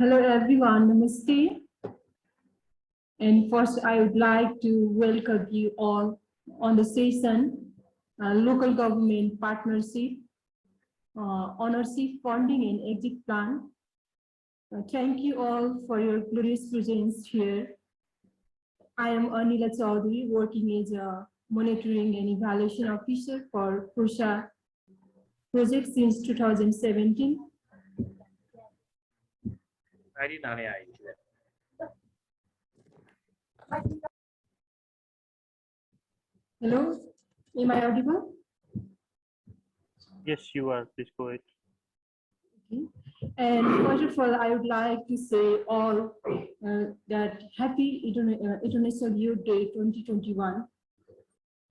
Hello everyone, namaste. And first I would like to welcome you all on the session, Local Government Partnership, Ownership, Funding and Exit Plan. Thank you all for your glorious presence here. I am Anila Chaudhary, working as a Monitoring and Evaluation Officer for PUSHA project since 2017. Hello, am I audible? Yes, you are. Please go ahead. Okay. And first of all, I would like to say all that Happy International Youth Day 2021.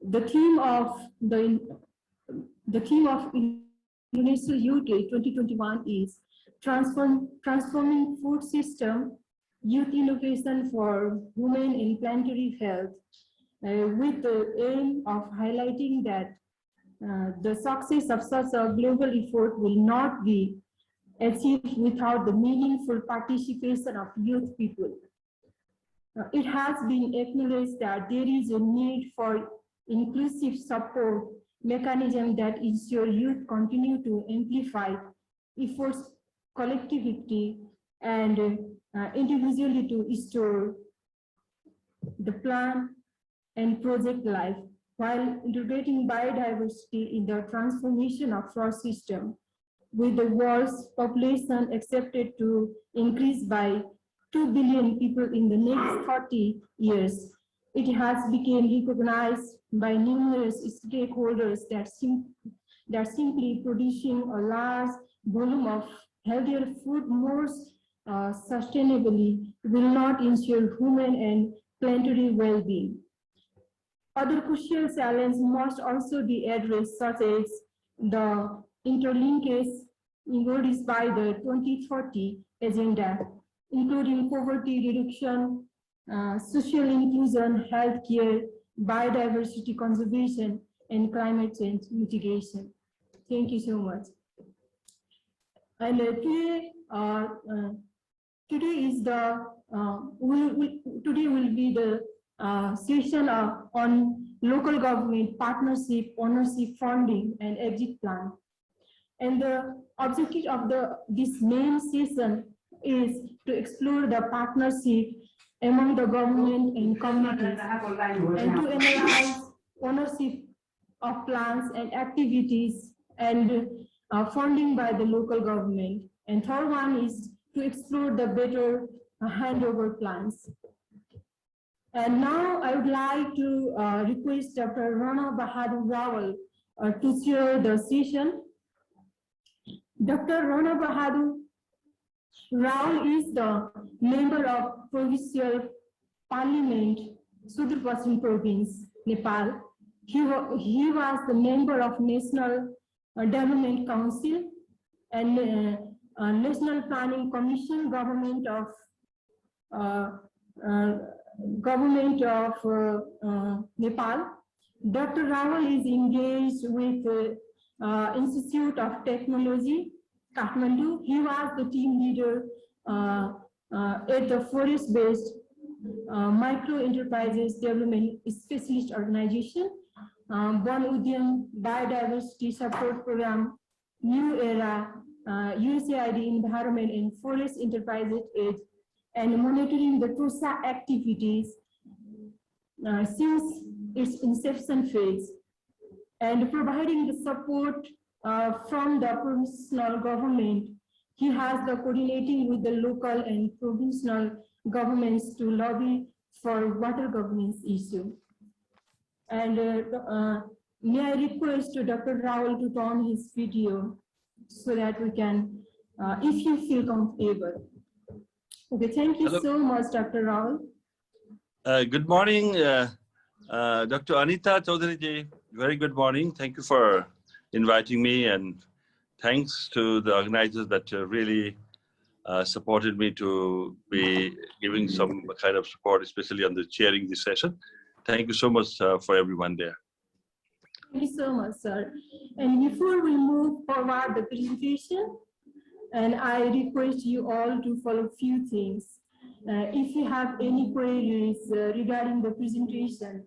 The theme of International Youth Day 2021 is transforming food system, youth innovation for women and planetary health, with the aim of highlighting that the success of such a global effort will not be achieved without the meaningful participation of youth people. It has been acknowledged that there is a need for inclusive support mechanism that ensure youth continue to amplify efforts collectivity and individually to store the plan and project life while integrating biodiversity in the transformation of forest system, with the world's population expected to increase by 2 billion people in the next 30 years. It has become recognized by numerous stakeholders that simply producing a large volume of healthier food more sustainably will not ensure human and planetary well-being. Other crucial challenges must also be addressed, such as the interlinkage introduced by the 2030 agenda, including poverty reduction, social inclusion, healthcare, biodiversity conservation, and climate change mitigation. Thank you so much. And today will be the session on local government partnership, ownership, funding, and exit plan. And the objective of this main session is to explore the partnership among the government and communities, and to analyze ownership of plans and activities and funding by the local government. And third one is to explore the better handover plans. And now I would like to request Dr. Rana Bahadur Rawal to chair the session. Dr. Rana Bahadur Rawal is the member of Provincial Parliament, Sudur Paschim Province, Nepal. He was the member of National Development Council and National Planning Commission, Government of Nepal. Dr. Rawal is engaged with Institute of Technology, Kathmandu. He was the team leader at the forest-based micro enterprises development specialist organization, Bon Udyam Biodiversity Support Program, New Era, USAID Environment and Forest Enterprises Aid, and monitoring the TOSA activities since its inception phase, and providing the support from the provincial government. He has the coordinating with the local and provincial governments to lobby for water governance issue. And may I request Dr. Rawal to turn his video so that we can, if you feel comfortable. Okay, thank you Hello. so much, Dr. Rawal. Good morning, Dr. Anita Chaudhary. Very good morning. Thank you for inviting me, and thanks to the organizers that really supported me to be giving some kind of support, especially on the chairing this session. Thank you so much for everyone there. Thank you so much, sir. And before we move forward the presentation, And I request you all to follow few things. If you have any queries regarding the presentation,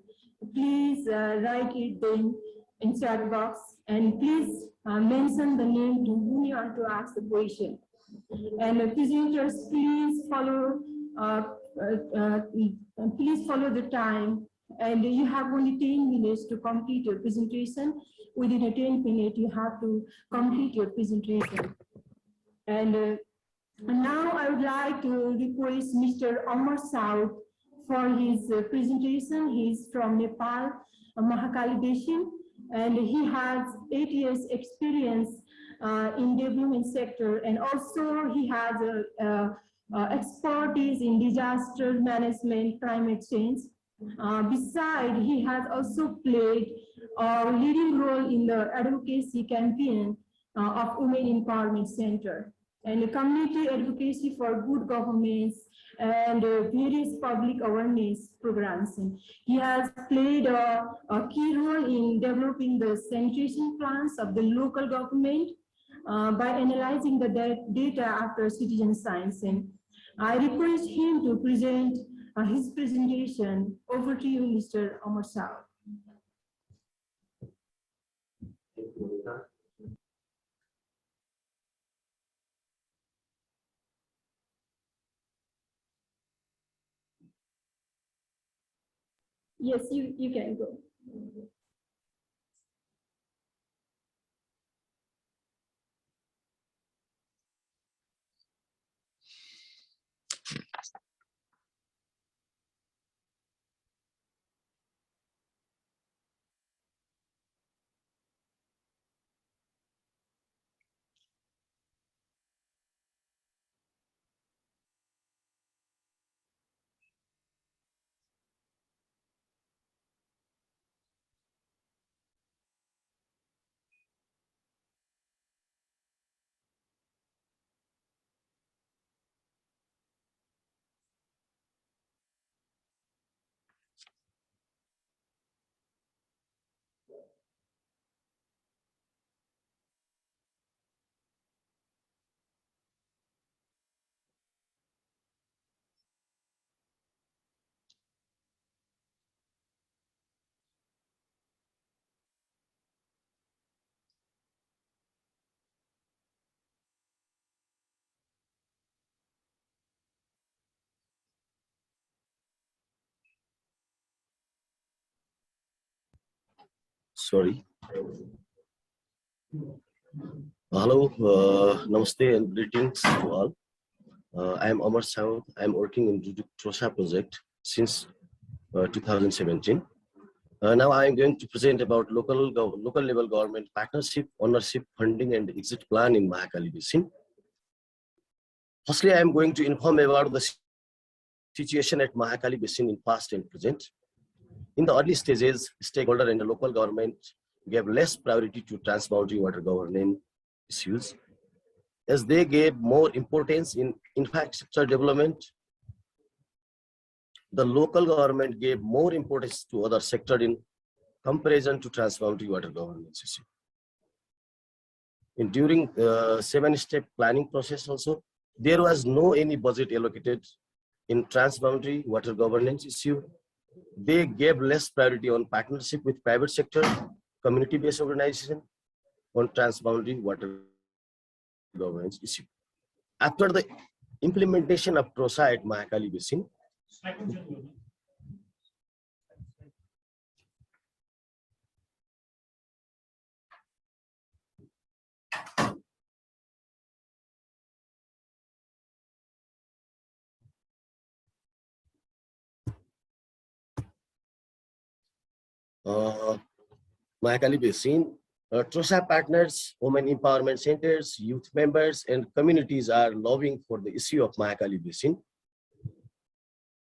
please write it then in chat box, and please mention the name to whom you want to ask the question. And presenters, uh, please follow the time. And you have only 10 minutes to complete your presentation. Within a 10 minutes, you have to complete your presentation. And now I would like to request Mr. Amar Saud for his presentation. He's from Nepal, Mahakali Basin, and he has 8 years experience in development sector, and also he has expertise in disaster management, climate change. Besides, he has also played a leading role in the advocacy campaign of Women Empowerment Center and community advocacy for good governance and various public awareness programs. And he has played a key role in developing the sanitation plans of the local government by analyzing the data after citizen science. And I request him to present his presentation. Over to you, Mr. Amar Saud. Yes, you can go. Sorry. Hello, namaste and greetings to all. I am Amar Saud. I am working in the TROSA project since 2017. Now I am going to present about local level government partnership, ownership, funding and exit plan in Mahakali Basin. Firstly, I am going to inform about the situation at Mahakali Basin in past and present. In the early stages, stakeholder and the local government gave less priority to transboundary water governance issues, as they gave more importance in infrastructure development. The local government gave more importance to other sector in comparison to transboundary water governance issue. And during the 7-step planning process also, there was no any budget allocated in transboundary water governance issue. They gave less priority on partnership with private sector, community-based organization on transboundary water governance issue. After the implementation of TROSA at Mahakali Basin, Mahakali Basin, TROSA partners, women empowerment centers, youth members, and communities are lobbying for the issue of Mahakali Basin.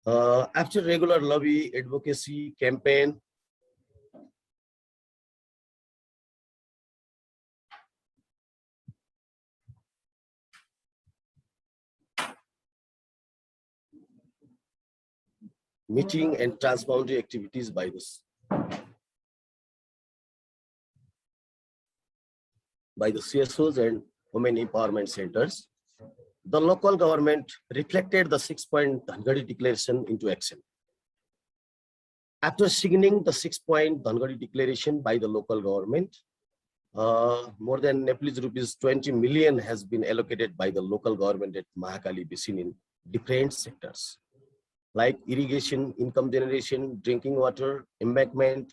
After regular lobby advocacy campaign, meeting and transboundary activities by the CSOs and women empowerment centers. The local government reflected the 6-point Dhangadi Declaration into action. After signing the 6-point Dhangadi Declaration by the local government, more than Nepalese rupees 20 million has been allocated by the local government at Mahakali Basin in different sectors, like irrigation, income generation, drinking water, embankment,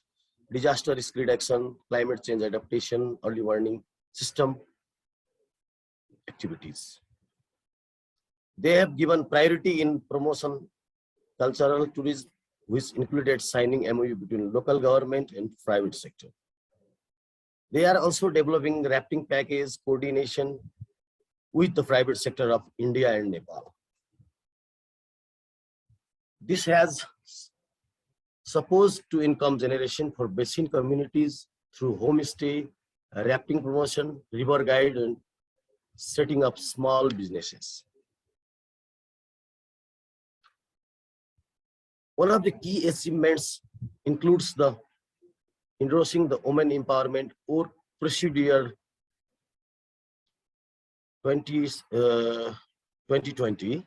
disaster risk reduction, climate change adaptation, early warning system activities. They have given priority in promotion cultural tourism, which included signing MOU between local government and private sector. They are also developing rafting package coordination with the private sector of India and Nepal. This has supposed to income generation for basin communities through homestay, rafting promotion, river guide, and setting up small businesses. One of the key achievements includes the endorsing the Women Empowerment or Procedure 2020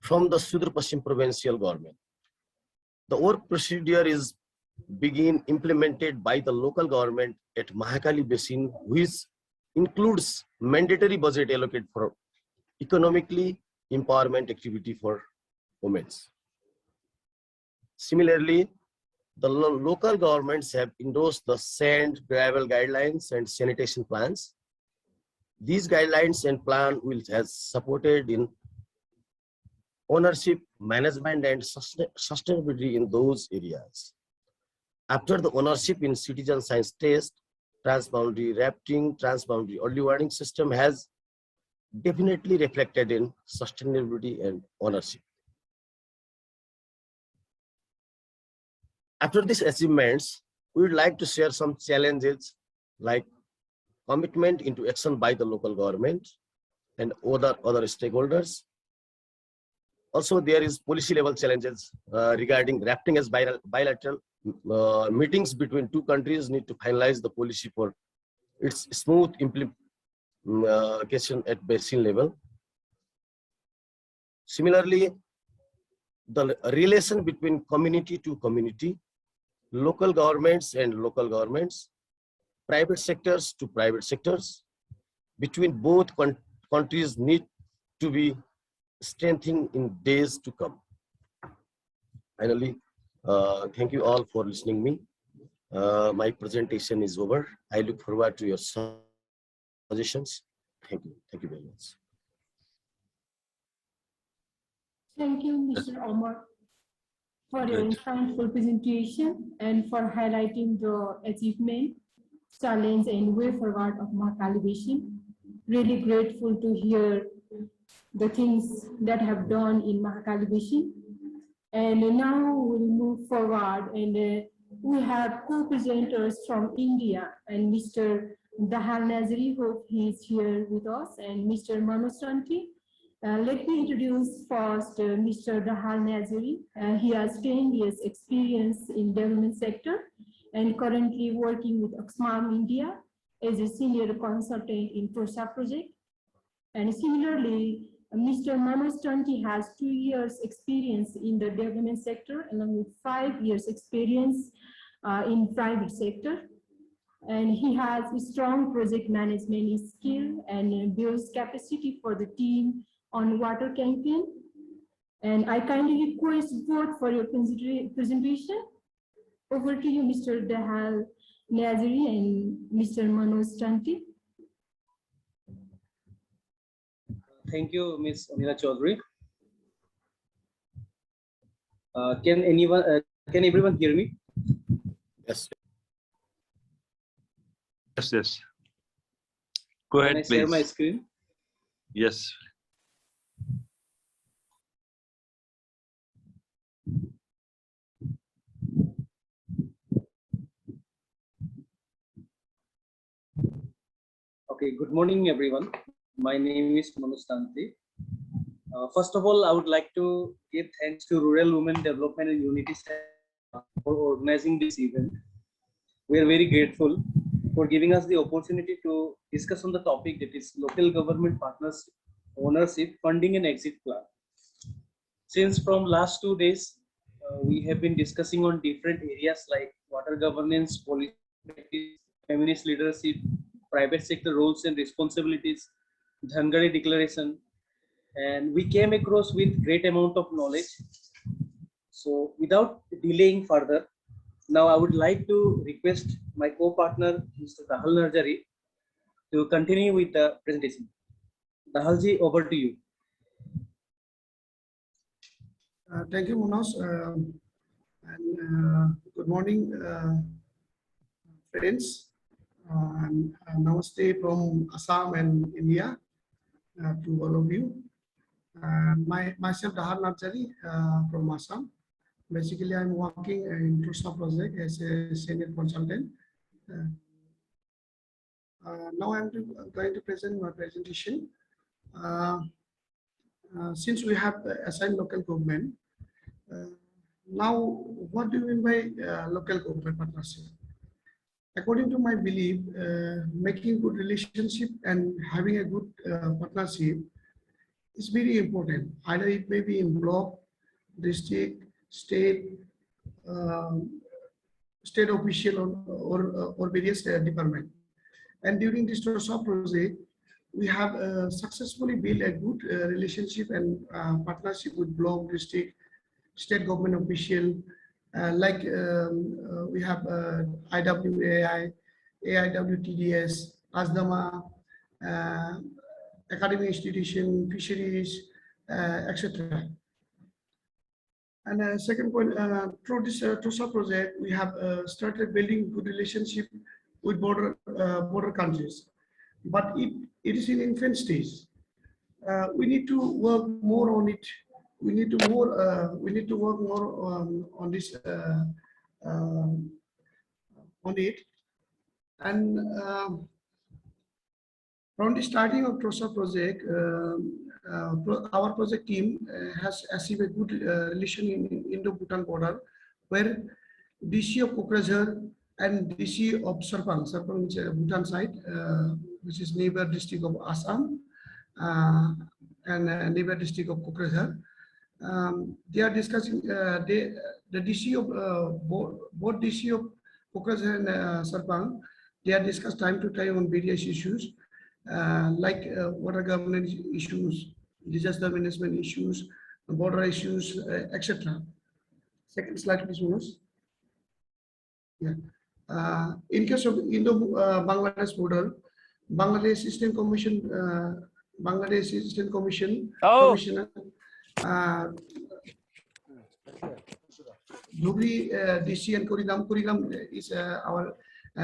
from the Sudra Paschim Provincial Government. The work procedure is being implemented by the local government at Mahakali Basin, which includes mandatory budget allocated for economically empowerment activity for women. Similarly, the local governments have endorsed the sand, gravel guidelines and sanitation plans. These guidelines and plan will has supported in ownership, management and sustainability in those areas. After the ownership in citizen science test, transboundary rafting, transboundary early warning system has definitely reflected in sustainability and ownership. After these achievements, we would like to share some challenges like commitment into action by the local government and other stakeholders. Also, there is policy level challenges regarding rafting as bilateral meetings between two countries need to finalize the policy for its smooth implementation at basin level. Similarly, the relation between community to community, local governments and local governments, private sectors to private sectors, between both countries need to be strengthened in days to come. Finally, thank you all for listening me. My presentation is over. I look forward to your suggestions. Thank you. Thank you very much. Thank you, Mr. Omar, for your insightful presentation and for highlighting the achievement, challenge, and way forward of Mahakali Basin. Really grateful to hear the things that have done in Mahakali Basin. And now we'll move forward, and we have co-presenters from India, and Mr. Dahal Nazari, hope he is here with us, and Mr. Manoj Santi. Let me introduce first Mr. Dahal Nazari. He has 10 years experience in development sector and currently working with Oxfam India as a senior consultant in PROSA project. And similarly, Mr. Manoj Santi has 2 years experience in the development sector along with 5 years experience in private sector. And he has a strong project management skill and builds capacity for the team on water campaign. And I kindly request both for your presentation. Over to you, Mr. Dahal Nazari and Mr. Manoj Santi. Thank you, Ms. Amina Chaudhary. Can everyone hear me? Yes. Yes. Go ahead, Can I please. share my screen? Yes. Okay, good morning, everyone. My name is Manoj Santi. First of all, I would like to give thanks to Rural Women Development and Unity Center for organizing this event. We are very grateful. for giving us the opportunity to discuss on the topic that is local government partnership, ownership, funding and exit plan. Since from last 2 days, we have been discussing on different areas like water governance, policy, practice, feminist leadership, private sector roles and responsibilities, Dhangari Declaration, and we came across with great amount of knowledge. So without delaying further, now I would like to request my co-partner, Mr. Rahul Narjari, to continue with the presentation. Rahalji, over to you. Thank you, Manas. Good morning, friends. Namaste from Assam and India to all of you. Myself, Rahul Narjari from Assam. Basically, I'm working in TRUSA project as a senior consultant. Now I'm going to present my presentation. Since we have assigned local government, now what do you mean by local government partnership? According to my belief, making good relationship and having a good partnership is very important. Either it may be in block, district, state, state official or various department. And during this TRUSA project, we have successfully built a good relationship and partnership with block, district, state government official, like we have IWAI, AIWTDS, ASDAMA, academic institution, fisheries, etc. And second point, through this TRUSA project, we have started building good relationship with border countries, but it is in infant stage. We need to work more on it. We need to work more on this on it. And from the starting of TRUSA project, our project team has achieved a good relation in Indo-Bhutan border, where DC of Kokrajhar and DC of Serpang is Bhutan side, which is neighbor district of Assam and neighbor district of Kokrajhar. They are discussing the DC of both DC of Kokrajhar and Serpang. They are discussed time to time on various issues like water governance issues, disaster management issues, border issues, etc. Second slide, please, Manoj. Yeah. In case of Indo-Bangladesh border, Bangladesh Eastern Commission, Commissioner, Dhubri DC and Kurigram is our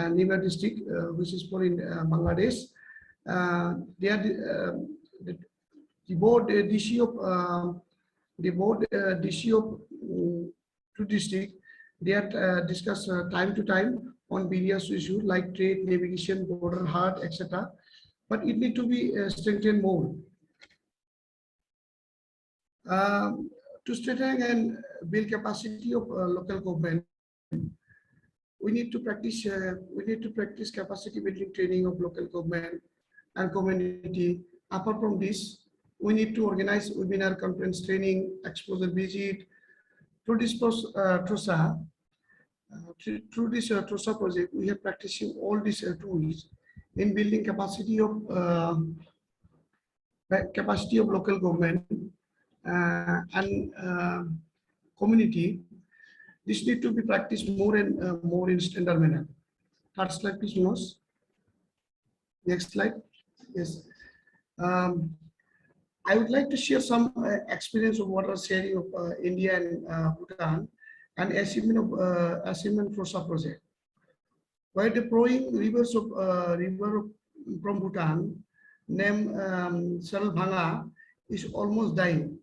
neighbor district, which is for in Bangladesh. They are the board DC of two districts. They are discussed time to time on various issues like trade, navigation, border, hard, etc. But it need to be strengthened more. To strengthen and build capacity of local government, we need to practice capacity building training of local government and community. Apart from this, we need to organize webinar, conference, training, exposure visit. Through this TRUSA project, we are practicing all these tools in building capacity of local government and community. This need to be practiced more and more in standard manner. Third slide, please, Manoj. Next slide. Yes. I would like to share some experience of water sharing of India and Bhutan and achievement of TRUSA project. By deploying rivers of river from Bhutan, named Saralbhanga, is almost dying.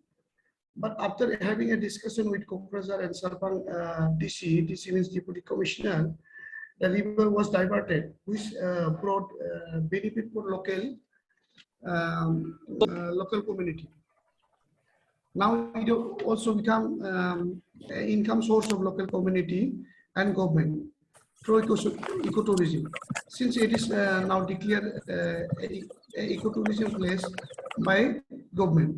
But after having a discussion with Kokrajhar and Serpang DC means Deputy Commissioner, the river was diverted, which brought benefit for local community. Now it also become income source of local community and government. through ecotourism, since it is now declared ecotourism place by government.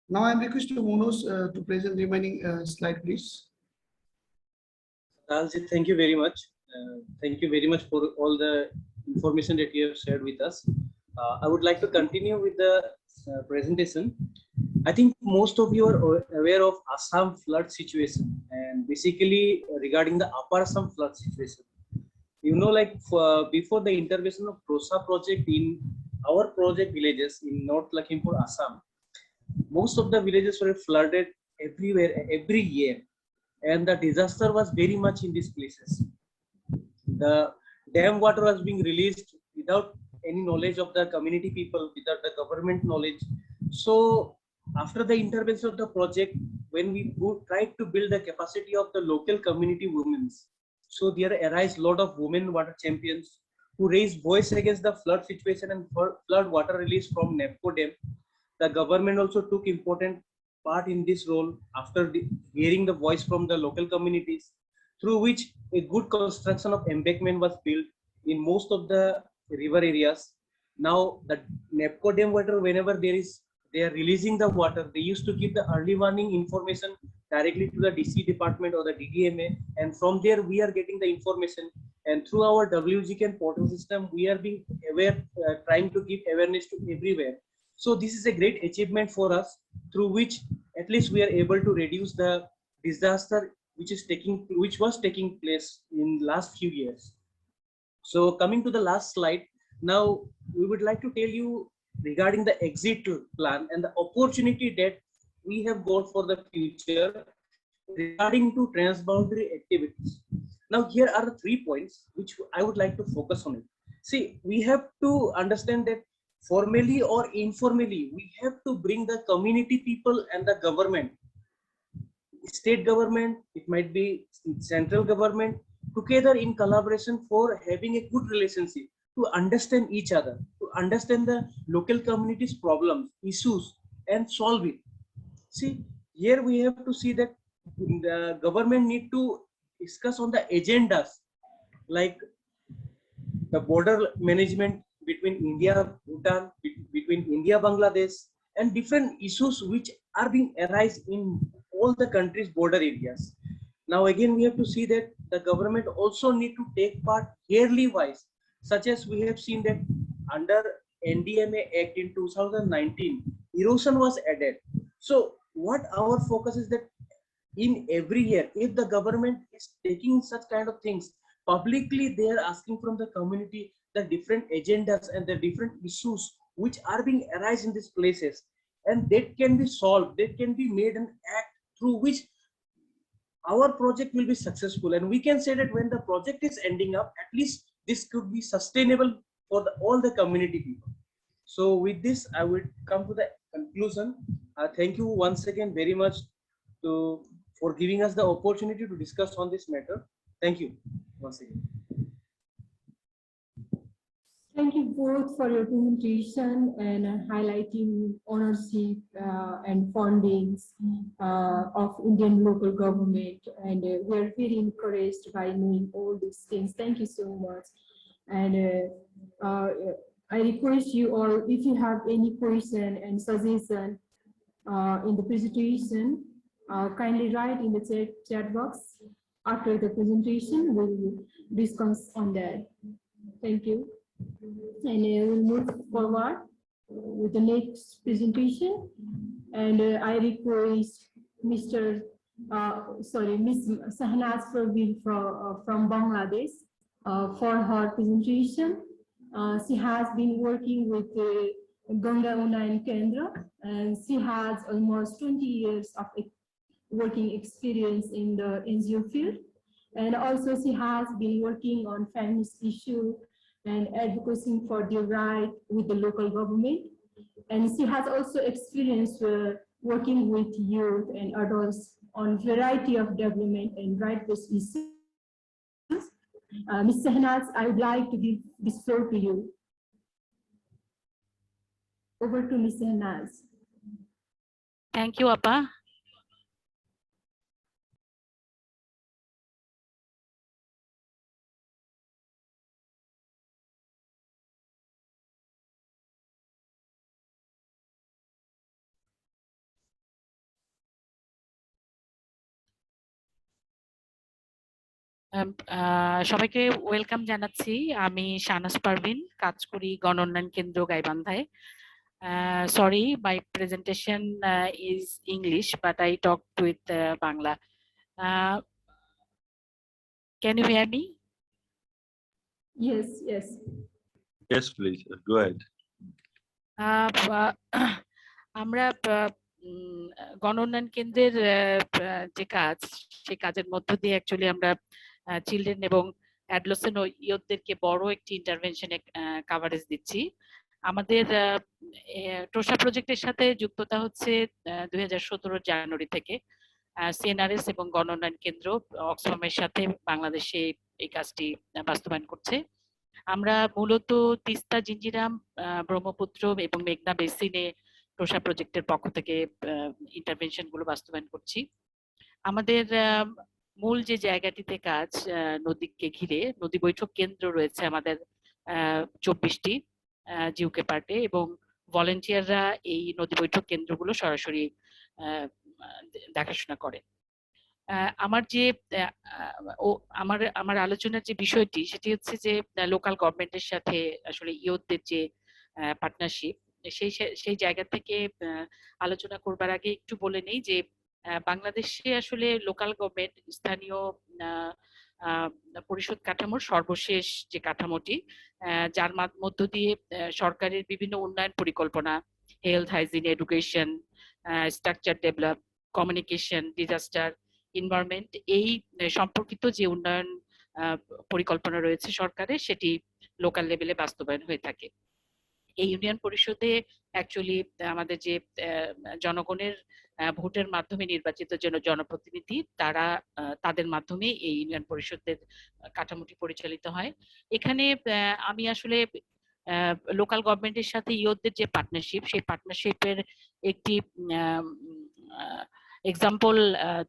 Now I am requesting Monos to present remaining slide, please. Dalji, thank you very much. Thank you very much for all the information that you have shared with us. I would like to continue with the presentation. I think most of you are aware of Assam flood situation, and basically regarding the Upper Assam flood situation. You know, like before the intervention of PROSA project in our project villages in North Lakhimpur, Assam, most of the villages were flooded everywhere, every year. And the disaster was very much in these places. The dam water was being released without any knowledge of the community people, without the government knowledge. So after the intervention of the project, when we tried to build the capacity of the local community women, so there arise a lot of women water champions who raised voice against the flood situation and flood water release from NEPCO dam. The government also took important part in this role after hearing the voice from the local communities, through which a good construction of embankment was built in most of the river areas. Now the NEPCO dam water, whenever they are releasing the water, they used to give the early warning information directly to the DC department or the DDMA, and from there we are getting the information, and through our WGCAN portal system we are being aware, trying to give awareness to everywhere. So this is a great achievement for us, through which at least we are able to reduce the disaster which was taking place in last few years. So coming to the last slide, now we would like to tell you regarding the exit plan and the opportunity that we have got for the future regarding to transboundary activities. Now here are the 3 points which I would like to focus on it. See, we have to understand that formally or informally, we have to bring the community people and the government, state government, it might be central government, together in collaboration for having a good relationship, to understand each other, to understand the local communities' problems, issues, and solve it. See, here we have to see that the government need to discuss on the agendas like the border management between India, Bhutan, between India, Bangladesh, and different issues which are being arise in all the countries' border areas. Now again, we have to see that the government also need to take part yearly wise, such as we have seen that under NDMA Act in 2019, erosion was added. So what our focus is that in every year, if the government is taking such kind of things, publicly they are asking from the community the different agendas and the different issues which are being arise in these places, and that can be solved, that can be made an act through which our project will be successful. And we can say that when the project is ending up, at least this could be sustainable for all the community people. So with this, I would come to the conclusion. Thank you once again very much for giving us the opportunity to discuss on this matter. Thank you once again. Thank you both for your presentation and highlighting ownership and fundings of Indian local government. And we're very encouraged by knowing all these things. Thank you so much. And I request you all, if you have any question and suggestion in the presentation, kindly write in the chat box. After the presentation, we'll discuss on that. Thank you. And we'll move forward with the next presentation. And I request Miss Sahnaz Praveen from Bangladesh for her presentation. She has been working with Ganga Unayan Kendra, and she has almost 20 years of working experience in the NGO field. And also she has been working on feminist issue and advocacy for their right with the local government. And she has also experience working with youth and adults on variety of development and right-based issues. Ms. Sahnaz, I would like to give this floor to you. Over to Ms. Sahnaz. Thank you, Appa. সবাইকে welcome জানাচ্ছি। আমি শাহনাজ পারভিন, কাজ করি গণ উন্নয়ন কেন্দ্র গাইবান্ধায়। Sorry, my presentation is English, but I talk with Bangla. Can you hear me? Yes, yes. Yes, please. Go ahead. আমরা গণ উন্নয়ন কেন্দ্রের যে কাজ, সেই কাজের মধ্য দিয়ে অ্যাকচুয়ালি আমরা চিলড্রেন এবং অ্যাডোলেসেন্ট ও ইয়ুথদেরকে বড় একটি ইন্টারভেনশনে কভারেজ দিচ্ছি। আমাদের টোসা প্রজেক্টের সাথে যুক্ততা হচ্ছে 2017 জানুয়ারি থেকে। সিএনআরএস এবং গণ উন্নয়ন কেন্দ্র অক্সফামের সাথে বাংলাদেশে এই কাজটি বাস্তবায়ন করছে। আমরা মূলত তিস্তা, জিঞ্জিরাম, ব্রহ্মপুত্র এবং মেঘনা বেসিনে টোসা প্রজেক্টের পক্ষ থেকে ইন্টারভেনশন গুলো বাস্তবায়ন করছি। আমাদের মূল যে জায়গাটিতে কাজ, নদীকে ঘিরে নদী বৈঠক কেন্দ্র রয়েছে আমাদের 24টি জিউকে পার্টে, এবং ভলেন্টিয়াররা এই নদী বৈঠক কেন্দ্রগুলো সরাসরি দেখাশোনা করে। আমার যে আমার আলোচনার যে বিষয়টি, সেটি হচ্ছে যে লোকাল গভর্নমেন্টের সাথে আসলে ইয়ুথদের যে পার্টনারশিপ, সেই জায়গা থেকে আলোচনা করবার আগে একটু বলে নেই যে বাংলাদেশে আসলে লোকাল গভর্নমেন্ট, স্থানীয় পরিষদ কাঠামোর সর্বশেষ যে কাঠামোটি, যার মধ্য দিয়ে সরকারের বিভিন্ন উন্নয়ন পরিকল্পনা, health, hygiene, education, structure develop, communication, disaster, environment, এই সম্পর্কিত যে উন্নয়ন পরিকল্পনা রয়েছে সরকারের, সেটি লোকাল লেভেলে বাস্তবায়ন হয়ে থাকে। এই ইউনিয়ন পরিষদে অ্যাকচুয়ালি আমাদের যে জনগণের ভোটের মাধ্যমে নির্বাচিত জনপ্রতিনিধি, তারা তাদের মাধ্যমে এই ইউনিয়ন পরিষদের কাঠামোটি পরিচালিত হয়। এখানে আমি আসলে লোকাল গভর্নমেন্টের সাথে ইয়ুথদের যে পার্টনারশিপ, সেই পার্টনারশিপের একটি এক্সাম্পল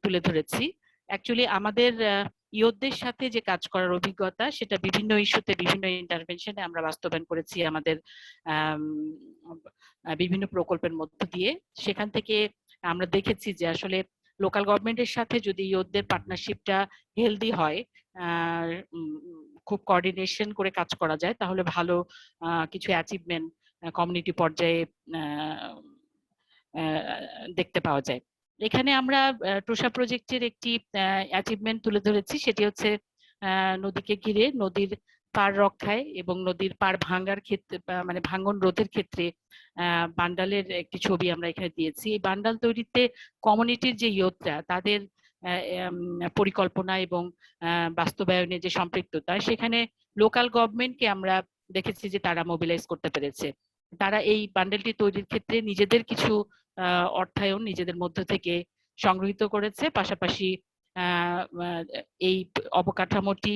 তুলে ধরেছি। অ্যাকচুয়ালি আমাদের ইয়ুথদের সাথে যে কাজ করার অভিজ্ঞতা, সেটা বিভিন্ন ইস্যুতে বিভিন্ন ইন্টারভেনশনে আমরা বাস্তবায়ন করেছি আমাদের বিভিন্ন প্রকল্পের মধ্য দিয়ে। সেখান থেকে আমরা দেখেছি যে আসলে লোকাল গভর্নমেন্টের সাথে যদি ইয়ুথদের পার্টনারশিপটা হেলদি হয়, খুব কোঅর্ডিনেশন করে কাজ করা যায়, তাহলে ভালো কিছু অ্যাচিভমেন্ট কমিউনিটি পর্যায়ে দেখতে পাওয়া যায়। এখানে আমরা টোসা প্রজেক্টের একটি অ্যাচিভমেন্ট তুলে ধরেছি, সেটি হচ্ছে নদীকে ঘিরে নদীর পাড় রক্ষায় এবং নদীর পাড় ভাঙার ক্ষেত্রে, মানে ভাঙন রোধের ক্ষেত্রে বান্ডালের একটি ছবি আমরা এখানে দিয়েছি। এই বান্ডাল তৈরিতে কমিউনিটির যে ইয়ুথরা, তাদের পরিকল্পনা এবং বাস্তবায়নে যে সম্পৃক্ততা, সেখানে লোকাল গভর্নমেন্টকে আমরা দেখেছি যে তারা মোবিলাইজ করতে পেরেছে। তারা এই বান্ডেলটি তৈরির ক্ষেত্রে নিজেদের কিছু অর্থায়ন নিজেদের মধ্য থেকে সংগৃহীত করেছে, পাশাপাশি এই অবকাঠামোটি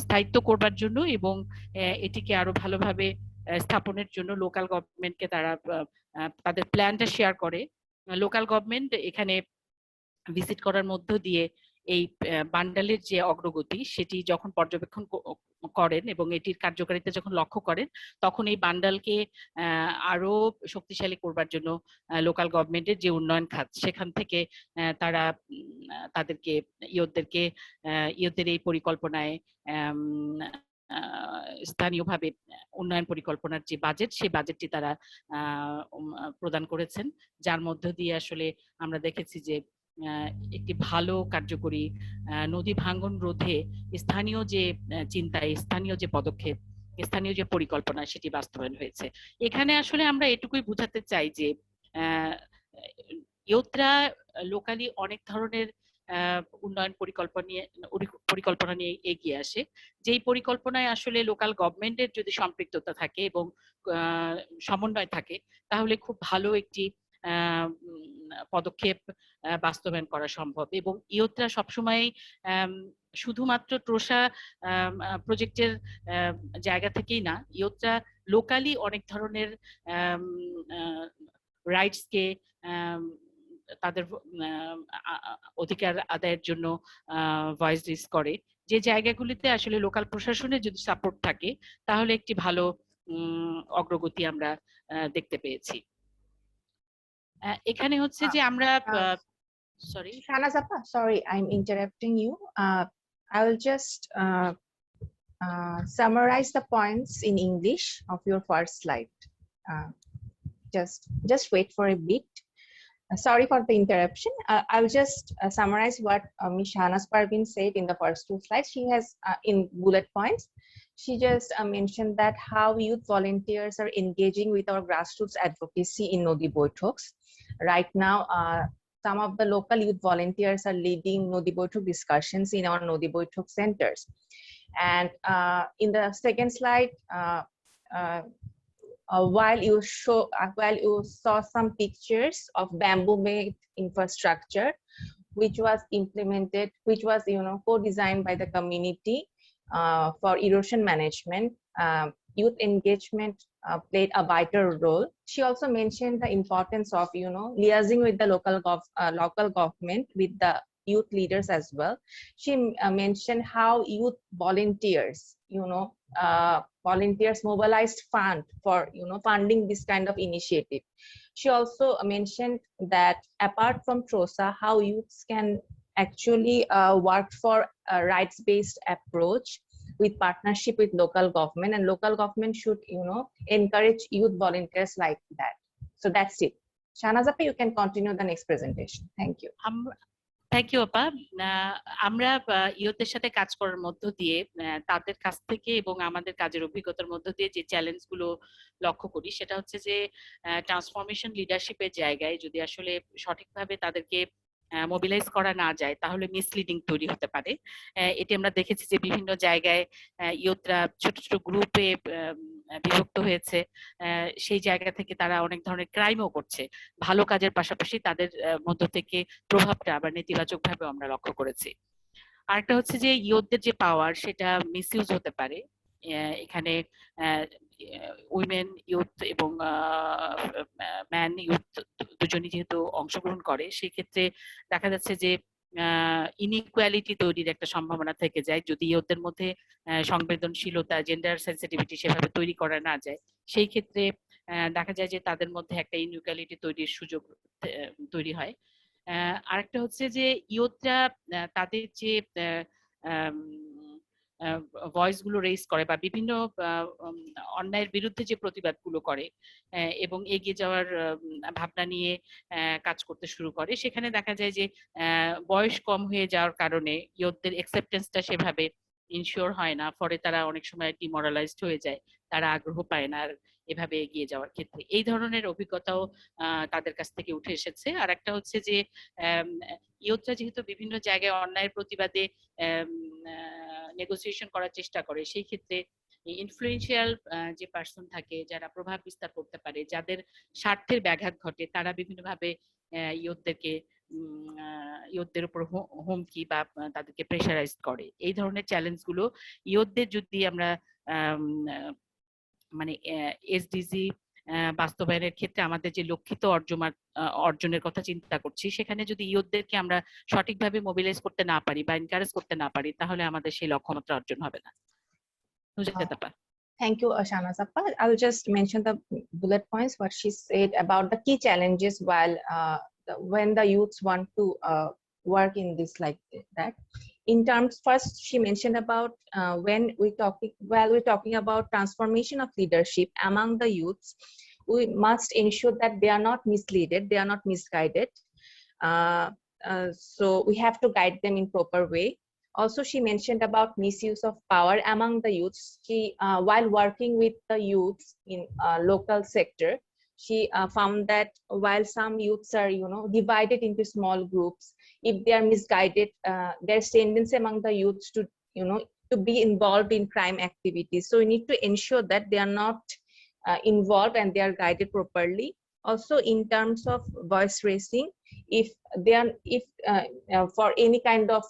স্থায়িত্ব করবার জন্য এবং এটিকে আরো ভালোভাবে স্থাপনের জন্য লোকাল গভর্নমেন্টকে তারা তাদের প্ল্যানটা শেয়ার করে। লোকাল গভর্নমেন্ট এখানে ভিজিট করার মধ্য দিয়ে এই বান্ডালের যে অগ্রগতি, সেটি যখন পর্যবেক্ষণ করেন এবং এটির কার্যকারিতা যখন লক্ষ্য করেন, তখন এই বান্ডালকে আরো শক্তিশালী করবার জন্য লোকাল গভর্নমেন্টের যে উন্নয়ন খাত, সেখান থেকে তারা তাদেরকে ইয়ুথদের এই পরিকল্পনায় স্থানীয়ভাবে উন্নয়ন পরিকল্পনার যে বাজেট, সেই বাজেটটি তারা প্রদান করেছেন, যার মধ্য দিয়ে আসলে আমরা দেখেছি যে একটি ভালো কার্যকরী নদী ভাঙ্গন রোধে স্থানীয় যে চিন্তা, স্থানীয় যে পদক্ষেপ, স্থানীয় যে পরিকল্পনা, সেটি বাস্তবায়ন হয়েছে। এখানে আসলে আমরা এটুকুই বোঝাতে চাই যে ইয়ুথরা লোকালি অনেক ধরনের উন্নয়ন পরিকল্পনা নিয়ে এগিয়ে আসে। যেই পরিকল্পনায় আসলে লোকাল গভর্নমেন্টের যদি সম্পৃক্ততা থাকে এবং সমন্বয় থাকে, তাহলে খুব ভালো একটি পদক্ষেপ বাস্তবায়ন করা সম্ভব। এবং ইয়ুথরা সবসময় শুধুমাত্র টোসা প্রজেক্টের জায়গা থেকেই না, ইয়ুথরা লোকালি অনেক ধরনের রাইটসকে, তাদের অধিকার আদায়ের জন্য ভয়েস রেজ করে। যে জায়গাগুলিতে আসলে লোকাল প্রশাসনের যদি সাপোর্ট থাকে, তাহলে একটি ভালো অগ্রগতি আমরা দেখতে পেয়েছি। এখানে হচ্ছে যে আমরা Sorry, Shahnaz Appa, sorry, I'm interrupting you. I will just summarize the points in English of your first slide. Uh, just wait for a bit. Sorry for the interruption. I'll just summarize what Ms. Shahnaz Parveen said in the first two slides. She has in bullet points. She just mentioned that how youth volunteers are engaging with our grassroots advocacy in Nodi Boitoks. Right now, some of the local youth volunteers are leading Nodi Boitok discussions in our Nodi Boitok centers. And in the second slide, while you saw some pictures of bamboo-made infrastructure, which was implemented, which was co-designed by the community for erosion management, youth engagement played a vital role. She also mentioned the importance of liaising with the local government with the youth leaders as well. She mentioned how youth volunteers, volunteers mobilized fund for funding this kind of initiative. She also mentioned that apart from TROSA, how youths can actually work for a rights-based approach with partnership with local government, and local government should encourage youth volunteers like that. So that's it. Shahnaz Appa, you can continue the next presentation. Thank you. Thank you আপা। আমরা ইয়ুথদের সাথে কাজ করার মধ্য দিয়ে তাদের কাছ থেকে এবং আমাদের কাজের অভিজ্ঞতার মধ্য দিয়ে যে চ্যালেঞ্জগুলো লক্ষ্য করি সেটা হচ্ছে যে ট্রান্সফরমেশন লিডারশিপের জায়গায় যদি আসলে সঠিকভাবে তাদেরকে মোবিলাইজ করা না যায় তাহলে মিসলিডিং তৈরি হতে পারে। এটি আমরা দেখেছি যে বিভিন্ন জায়গায় ইয়ুথরা ছোট ছোট গ্রুপে বিভক্ত হয়েছে, সেই জায়গা থেকে তারা অনেক ধরনের ক্রাইমও করছে। ভালো কাজের পাশাপাশি তাদের মধ্য থেকে প্রভাবটা আবার নেতিবাচক ভাবে আমরা লক্ষ্য করেছি। আরেকটা হচ্ছে যে ইয়ুথদের যে পাওয়ার সেটা মিসইউজ হতে পারে। এখানে উইমেন ইয়ুথ এবং ম্যান ইয়ুথ দুজনই যেহেতু অংশগ্রহণ করে, সেই ক্ষেত্রে দেখা যাচ্ছে যে ইনইকুয়ালিটি তৈরির একটা সম্ভাবনা থেকে যায় যদি ইয়ুথদের মধ্যে সংবেদনশীলতা, জেন্ডার সেন্সিটিভিটি সেভাবে তৈরি করা না যায়। সেই ক্ষেত্রে দেখা যায় যে তাদের মধ্যে একটা ইনইকুয়ালিটি তৈরির সুযোগ তৈরি হয়। আরেকটা হচ্ছে যে ইয়ুথরা তাদের যে ভয়েস গুলো রেজ করে বা বিভিন্ন অন্যায়ের বিরুদ্ধে যে প্রতিবাদগুলো করে এবং এগিয়ে যাওয়ার ভাবনা নিয়ে কাজ করতে শুরু করে, সেখানে দেখা যায় যে বয়স কম হয়ে যাওয়ার কারণে ইয়ুথদের অ্যাকসেপ্টেন্সটা সেভাবে ইনশিওর হয় না, ফলে তারা অনেক সময় ডিমোরালাইজড হয়ে যায়, তারা আগ্রহ পায় না আর এভাবে এগিয়ে যাওয়ার ক্ষেত্রে। এই ধরনের অভিজ্ঞতাও তাদের কাছ থেকে উঠে এসেছে। আর একটা হচ্ছে যে ইয়ুথরা যেহেতু বিভিন্ন জায়গায় অন্যায়ের প্রতিবাদে নেগোসিয়েশন করার চেষ্টা করে, সেই ক্ষেত্রে ইনফ্লুয়েন্সিয়াল যে পার্সন থাকে, যারা প্রভাব বিস্তার করতে পারে, যাদের স্বার্থের ব্যাঘাত ঘটে, তারা বিভিন্নভাবে ইয়ুথদের উপর হুমকি বা তাদেরকে প্রেশারাইজ করে। এই ধরনের চ্যালেঞ্জগুলো ইয়ুথদের যদি আমরা মানে এসডিজি বাস্তবায়নের ক্ষেত্রে আমাদের যে লক্ষিত অর্জনের কথা চিন্তা করছি, সেখানে যদি ইয়ুথদেরকে আমরা সঠিকভাবে মোবিলাইজ করতে না পারি বা এনকারেজ করতে না পারি, তাহলে আমাদের সেই লক্ষ্যমাত্রা অর্জন হবে না। Thank you, Shahnaz Appa. I'll just mention the bullet points what she said about the key challenges while when the youths want to work in this like that. In terms, first she mentioned about when we're talking about transformation of leadership among the youths, we must ensure that they are not misled, they are not misguided. So we have to guide them in proper way. Also, she mentioned about misuse of power among the youths. She, while working with the youths in local sector, she found that while some youths are, divided into small groups, if they are misguided, there's tendency among the youths to, to be involved in crime activities. So we need to ensure that they are not involved and they are guided properly. Also, in terms of voice raising, if they are, for any kind of,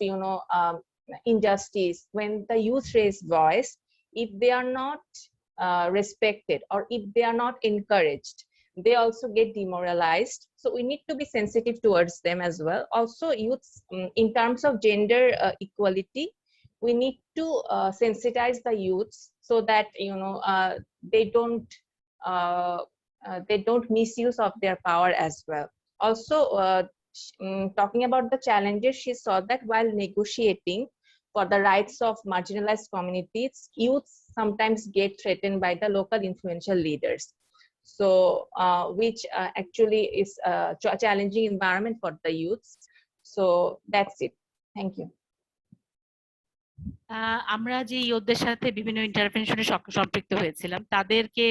injustice, when the youth raise voice, if they are not respected or if they are not encouraged, they also get demoralized. So we need to be sensitive towards them as well. Also, youths, in terms of gender equality, we need to sensitize the youths so that they don't misuse of their power as well. Also, talking about the challenges, she saw that while negotiating for the rights of marginalized communities, youth sometimes get threatened by the local influential leaders. So, which actually is a challenging environment for the youths. So that's it. Thank you. আমরা যে ইয়োধদের সাথে বিভিন্ন ইন্টারভেনশনে সম্পৃক্ত হয়েছিলাম তাদেরকে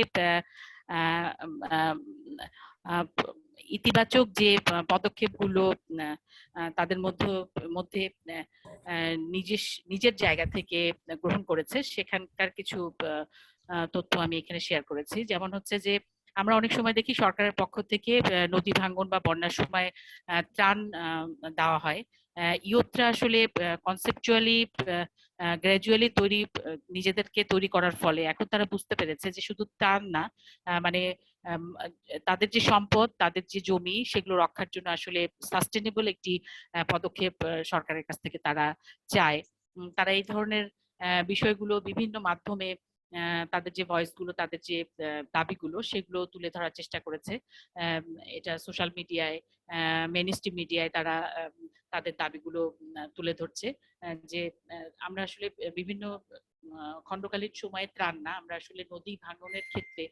ইতিবাচক যে পদক্ষেপগুলো তাদের মধ্যে নিজের জায়গা থেকে গ্রহণ করেছে সেখানকার কিছু তথ্য আমি এখানে শেয়ার করেছি। যেমন হচ্ছে যে আমরা অনেক সময় দেখি সরকারের পক্ষ থেকে নদী ভাঙ্গন বা বন্যার সময় ত্রাণ দেওয়া হয়। ইয়োধরা আসলে কনসেপচুয়ালি গ্রাজুয়ালি নিজেদেরকে তৈরি করার ফলে এখন তারা বুঝতে পেরেছে যে শুধু ত্রাণ না, মানে তাদের যে সম্পদ, তাদের যে জমি, সেগুলো রক্ষার জন্য আসলে সাস্টেনেবল একটি পদক্ষেপ সরকারের কাছ থেকে তারা চায়। তারা এই ধরনের বিষয়গুলো বিভিন্ন মাধ্যমে তাদের যে ভয়েস গুলো, তাদের যে দাবিগুলো, সেগুলো তুলে ধরার চেষ্টা করেছে। এটা সোশ্যাল মিডিয়ায়, মেইনস্ট্রিম মিডিয়ায় তারা তাদের দাবিগুলো তুলে ধরছে যে আমরা আসলে বিভিন্ন খণ্ডকালীন সময়ে ত্রাণ না, আমরা আসলে নদী ভাঙনের ক্ষেত্রে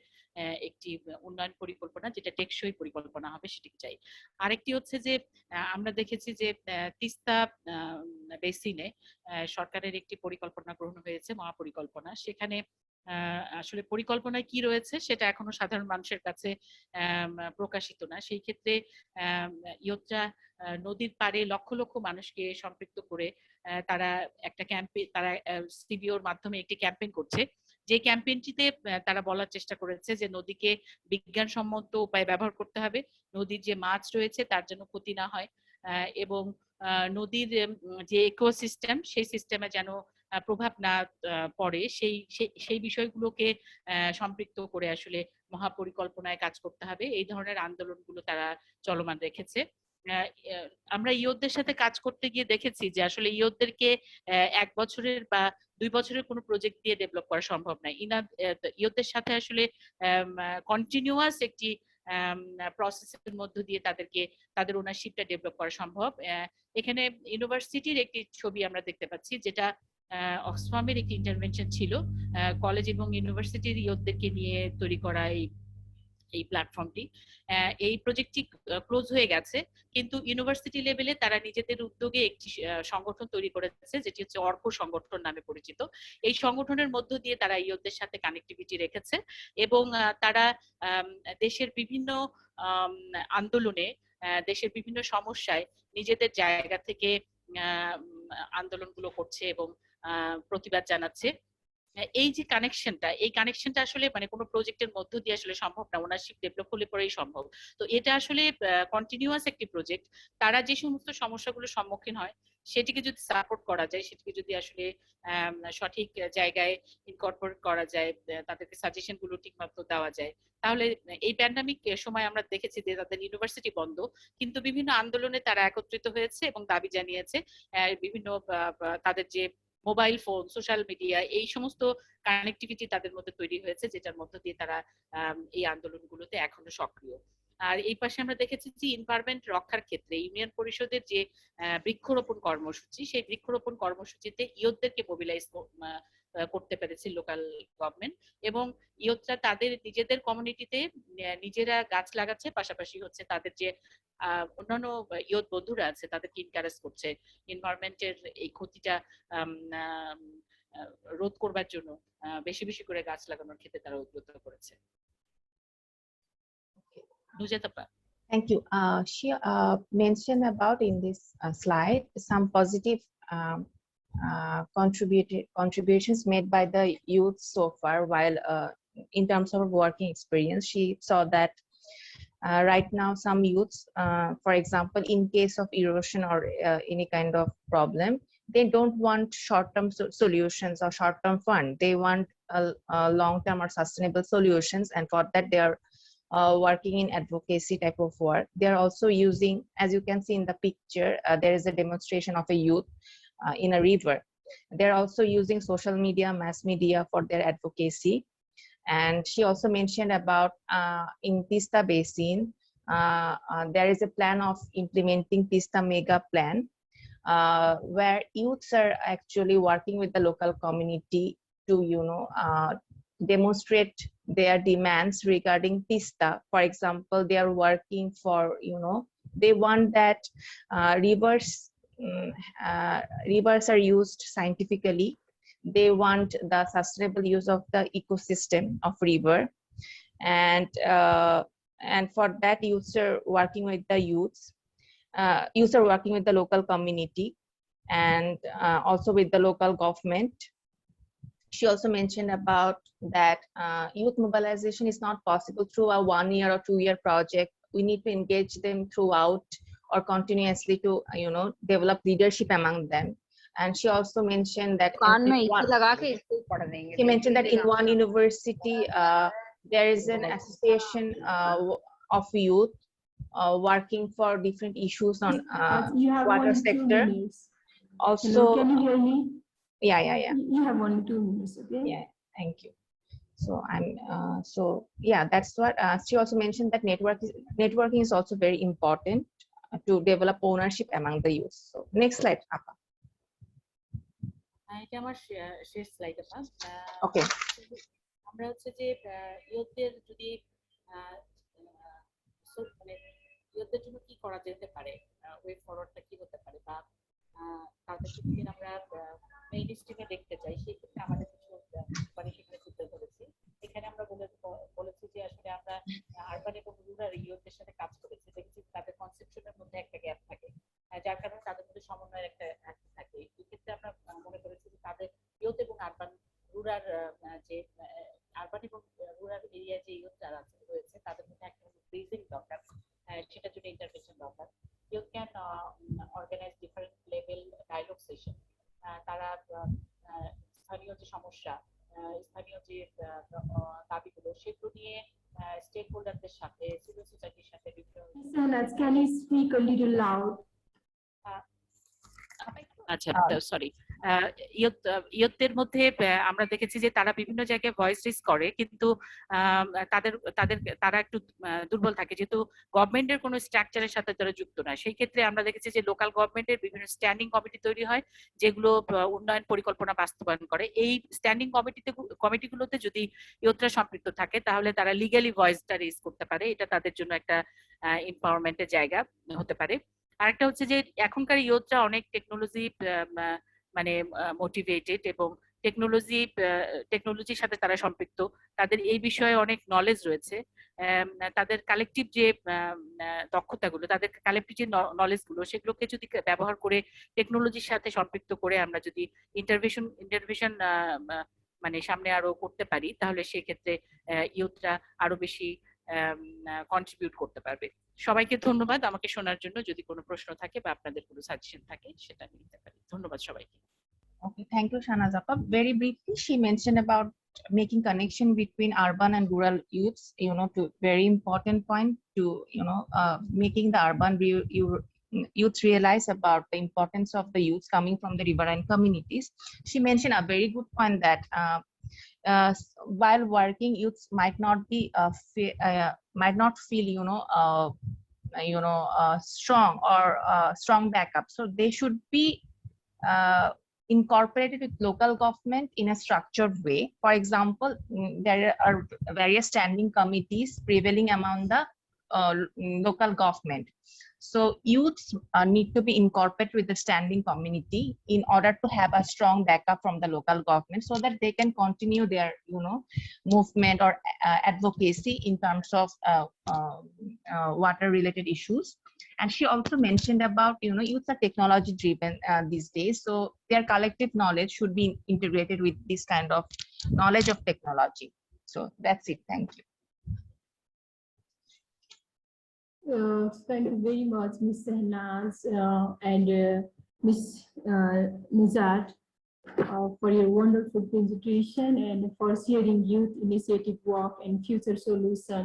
একটি উন্নয়ন পরিকল্পনা যেটা টেকসই পরিকল্পনা হবে সেটিকে চাই। আরেকটি হচ্ছে যে আমরা দেখেছি যে তিস্তা বেসিনে সরকারের একটি পরিকল্পনা গ্রহণ হয়েছে, মহাপরিকল্পনা। সেখানে আসলে পরিকল্পনায় কি রয়েছে সেটা এখনো সাধারণ মানুষের কাছে প্রকাশিত না। সেই ক্ষেত্রে ইয়োধরা নদীর পাড়ে লক্ষ লক্ষ মানুষকে সম্পৃক্ত করে তারা একটা ক্যাম্পেইন, তারা সিবিওর মাধ্যমে একটি ক্যাম্পেইন করছে। যে ক্যাম্পেইনটিতে তারা বলার চেষ্টা করেছে যে নদীকে বিজ্ঞানসম্মত উপায়ে ব্যবহার করতে হবে, নদীর যে মাছ রয়েছে তার যেন ক্ষতি না হয়, এবং নদীর যে ইকোসিস্টেম সেই সিস্টেমে যেন প্রভাব না পড়ে, সেই বিষয়গুলোকে সম্পৃক্ত করে আসলে মহাপরিকল্পনায় কাজ করতে হবে। এই ধরনের আন্দোলনগুলো তারা চলমান রেখেছে। আমরা ইয়োধদের সাথে কাজ করতে গিয়ে দেখেছি যে আসলে ইয়োধদেরকে 1 বছরের বা 2 বছরের কোনো প্রজেক্ট দিয়ে ডেভেলপ করা সম্ভব নয়। ইয়োধদের সাথে আসলে কন্টিনিউয়াস একটি প্রসেসের মধ্য দিয়ে তাদের ওনারশিপটা ডেভেলপ করা সম্ভব। এখানে ইউনিভার্সিটির একটি ছবি আমরা দেখতে পাচ্ছি, যেটা অক্সফামের একটি ইন্টারভেনশন ছিল। কলেজ এবং ইউনিভার্সিটির ইয়োধদেরকে নিয়ে তৈরি করা এই প্ল্যাটফর্মটি, এই প্রজেক্টটি ক্লোজ হয়ে গেছে, কিন্তু ইউনিভার্সিটি লেভেলে তারা নিজেদের উদ্যোগে একটি সংগঠন তৈরি করেছে যেটি হচ্ছে অর্ক সংগঠন নামে পরিচিত। এই সংগঠনের মধ্য দিয়ে তারা ইয়োধদের সাথে কানেক্টিভিটি রেখেছে এবং তারা দেশের বিভিন্ন আন্দোলনে, দেশের বিভিন্ন সমস্যায় নিজেদের জায়গা থেকে আন্দোলনগুলো করছে এবং প্রতিবাদ জানাচ্ছে। এই যে কানেকশনটা আসলে মানে কোনো প্রজেক্টের মধ্য দিয়ে আসলে সম্ভব না, ওনারশিপ ডেভেলপ হলে পরেই সম্ভব। তো এটা আসলে কন্টিনিউয়াস একটি প্রজেক্ট। তারা যে সমস্ত সমস্যাগুলোর সম্মুখীন হয় সেটিকে যদি সাপোর্ট করা যায়, সেটিকে যদি আসলে সঠিক জায়গায় ইনকর্পোরেট করা যায়, তাদেরকে সাজেশন গুলো ঠিকমতো দেওয়া যায়, তাহলে এই প্যান্ডামিক সময় আমরা দেখেছি যে তাদের ইউনিভার্সিটি বন্ধ, কিন্তু বিভিন্ন আন্দোলনে তারা একত্রিত হয়েছে এবং দাবি জানিয়েছে। বিভিন্ন তাদের যে মোবাইল ফোন, সোশ্যাল মিডিয়া, এই সমস্ত কানেক্টিভিটি তাদের মধ্যে তৈরি হয়েছে, যেটার মধ্য দিয়ে তারা এই আন্দোলনগুলোতে এখনো সক্রিয়। আর এই পাশে আমরা দেখেছি যে এনভায়রনমেন্ট রক্ষার ক্ষেত্রে ইউনিয়ন পরিষদের যে বৃক্ষরোপণ কর্মসূচি, সেই বৃক্ষরোপণ কর্মসূচিতে ইয়োধদেরকে মোবিলাইজ করতে পেরেছে লোকাল গভর্নমেন্ট, এবং ইয়োধরা তাদের নিজেদের কমিউনিটিতে নিজেরা গাছ লাগাচ্ছে, পাশাপাশি হচ্ছে তাদের যে অন্যান্য ইয়োধ বন্ধুরা আছে তাদেরকে এনকারেজ করছে এনভায়রনমেন্টের এই ক্ষতিটা রোধ করবার জন্য বেশি বেশি করে গাছ লাগানোর ক্ষেত্রে তারা উদ্বুদ্ধ করেছে। Thank you. She mentioned about in this slide some positive contributions made by the youth so far, while in terms of working experience, she saw that right now some youths, for example, in case of erosion or any kind of problem, they don't want short-term solutions or short-term fund. They want long-term or sustainable solutions, and for that they are working in advocacy type of work. They are also using, as you can see in the picture, there is a demonstration of a youth in a river. They're also using social media, mass media for their advocacy. And she also mentioned about in Tista Basin, there is a plan of implementing Tista Mega Plan, where youths are actually working with the local community to, demonstrate their demands regarding pista. For example, they are working for, they want that rivers are used scientifically. They want the sustainable use of the ecosystem of river, and for that, youths are working with the youths. Youths are working with the local community and also with the local government. She also mentioned about that youth mobilization is not possible through a 1 year or 2 year project. We need to engage them throughout or continuously to, develop leadership among them. And she also mentioned that in one university, there is an association of youth working for different issues on You have water only 2 sector. minutes. Also, Hello, can you hear me? Yeah. You have only 2 minutes, okay? Yeah, thank you. So that's what she also mentioned, that networking is also very important to develop ownership among the youth. So next slide, Appa. এটা আমার শেষ slide আপা। Okay. আমরা হচ্ছে যে ইয়ুথদের যদি মানে ইয়ুথদের জন্য কি করা যেতে পারে, ওয়ে ফরওয়ার্ডটা কি হতে পারে, বা তাদেরকে যদি আমরা মেইন স্ট্রিমে দেখতে চাই, সেই ক্ষেত্রে আমাদের কিছু সেখানে তুলে ধরেছি। এখানে আমরা বলেছি যে আসলে আমরা আরবান এবং রুরাল ইয়ুথদের সাথে কাজ করেছি, দেখেছি তাদের কনসেপশনের মধ্যে একটা গ্যাপ থাকে, যার কারণে তাদের মধ্যে সমন্বয়ের একটা থাকে। এক্ষেত্রে আমরা মনে করেছি যে তাদের ইয়ুথ এবং আরবান রুরাল যে আরবান এবং রুরাল এরিয়া যে ইয়ুথ যারা রয়েছে তাদের মধ্যে একটা ব্রিজিং দরকার, সেটার জন্য ইন্টারভেনশন দরকার। Youth can organize different level dialogue session. তারা স্থানীয় যে সমস্যা, স্থানীয় যে দাবিগুলো, সেগুলো নিয়ে স্টেক হোল্ডারদের সাথে, সিভিল সোসাইটির সাথে Can you speak a little loud? আচ্ছা, সরি। ইয়ুথদের মধ্যে আমরা দেখেছি যে তারা বিভিন্ন জায়গায় ভয়েস রেজ করে, কিন্তু তারা একটু দুর্বল থাকে, যেহেতু গভর্নমেন্টের কোনো স্ট্রাকচারের সাথে তারা যুক্ত না। সেই ক্ষেত্রে আমরা দেখেছি যে লোকাল গভর্নমেন্টের বিভিন্ন স্ট্যান্ডিং কমিটি তৈরি হয়, যেগুলো উন্নয়ন পরিকল্পনা বাস্তবায়ন করে। এই স্ট্যান্ডিং কমিটিগুলোতে যদি ইয়ুথরা সম্পৃক্ত থাকে, তাহলে তারা লিগ্যালি ভয়েসটা রেজ করতে পারে। এটা তাদের জন্য একটা এম্পাওয়ারমেন্টের জায়গা হতে পারে। আরেকটা হচ্ছে যে এখনকার ইয়ুথরা অনেক টেকনোলজি মানে মোটিভেটেড, এবং টেকনোলজির সাথে তারা সম্পৃক্ত, তাদের এই বিষয়ে অনেক নলেজ রয়েছে। তাদের কালেকটিভ যে দক্ষতাগুলো, তাদের কালেকটিভ যে নলেজগুলো, সেগুলোকে যদি ব্যবহার করে টেকনোলজির সাথে সম্পৃক্ত করে আমরা যদি ইন্টারভেনশন মানে সামনে আরো করতে পারি, তাহলে সেক্ষেত্রে ইয়ুথরা আরো বেশি কন্ট্রিবিউট করতে পারবে। সবাইকে ধন্যবাদ আমাকে শোনার জন্য। যদি কোনো প্রশ্ন থাকে বা আপনাদের কোনো সাজেশন থাকে, সেটা নিতে পারি। ধন্যবাদ সবাইকে। Okay, thank you, Shanaz Appa. Very briefly, she mentioned about making connection between urban and rural youths, to very important point to, making the urban youth realize about the importance of the youth coming from the riverine communities. She mentioned a very good point that while working, youths might not feel strong or strong backup, so they should be incorporated with local government in a structured way. For example, there are various standing committees prevailing among the local government. So youths need to be incorporated with the standing community in order to have a strong backup from the local government, so that they can continue their movement or advocacy in terms of water related issues. And she also mentioned about youths are technology driven these days, so their collective knowledge should be integrated with this kind of knowledge of technology. So that's it. Thank you. Thank you very much, Ms. Sahnaz and Ms. Nizat, for your wonderful presentation and for sharing youth initiative work and future solution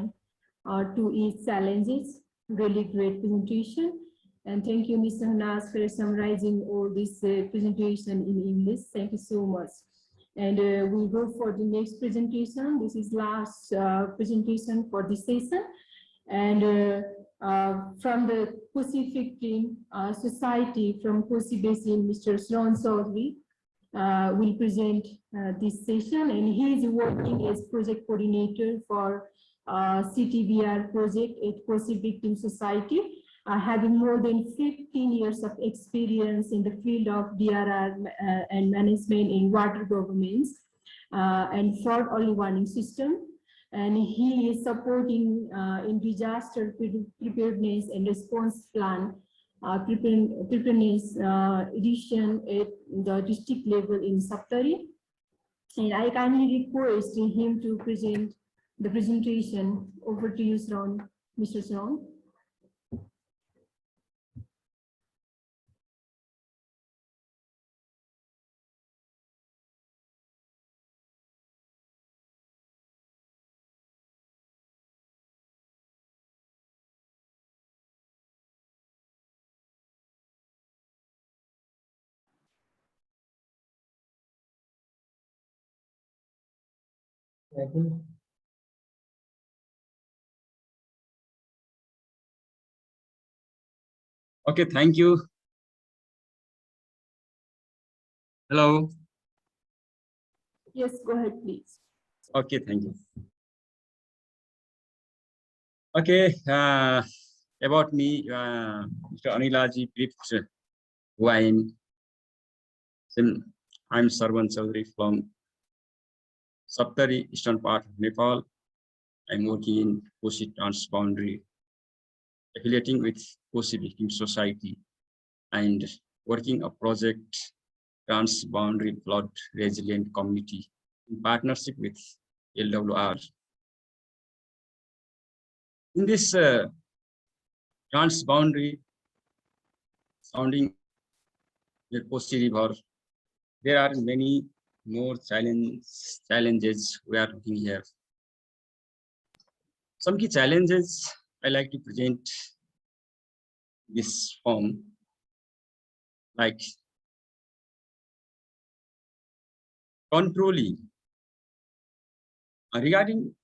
to its challenges. Really great presentation. And thank you, Ms. Sahnaz, for summarizing all this presentation in English. Thank you so much. And we'll go for the next presentation. This is last presentation for this session. And From the Kosi Victim Society from Kosi Basin, Mr. Sron Chaudhary will present this session, and he is working as project coordinator for CTBR project at Kosi Victim Society, having more than 15 years of experience in the field of DRR and management in water governments and fraud early warning system. And he is supporting in disaster preparedness and response plan preparedness edition at the district level in Saptari. And I kindly request him to present the presentation. Over to you, Sron, Mr. Sron. Okay, thank you. Hello. Yes, go ahead, please. Okay, thank you. Okay, about me, Mr. Anilaji briefed who I am. I'm Sarwan Chaudhary from Saptari, eastern part of Nepal. I'm working in Kosi Transboundary, affiliating with Kosi Victim Society and working a project Transboundary Flood Resilient Community in partnership with LWR. In this transboundary sounding the Kosi River, there are many more challenges we are looking here. Some key challenges I like to present this form, like controlling regarding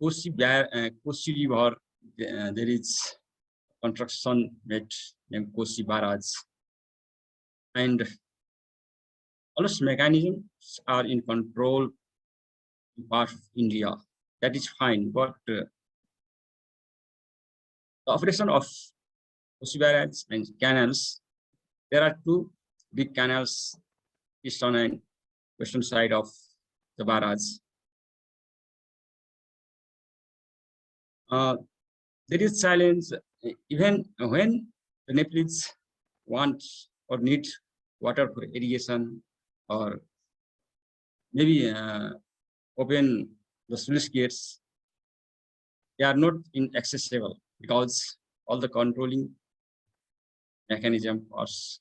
Kosi River. There is construction made named Kosi Barrage, and all those mechanisms are in control in part of India. That is fine, but the operation of Kosi Barrage and canals, there are two big canals, eastern and western side of the barrage. There is challenge even when the Nepalese want or need water for irrigation, or maybe open the sluice gates. They are not inaccessible because all the controlling mechanism was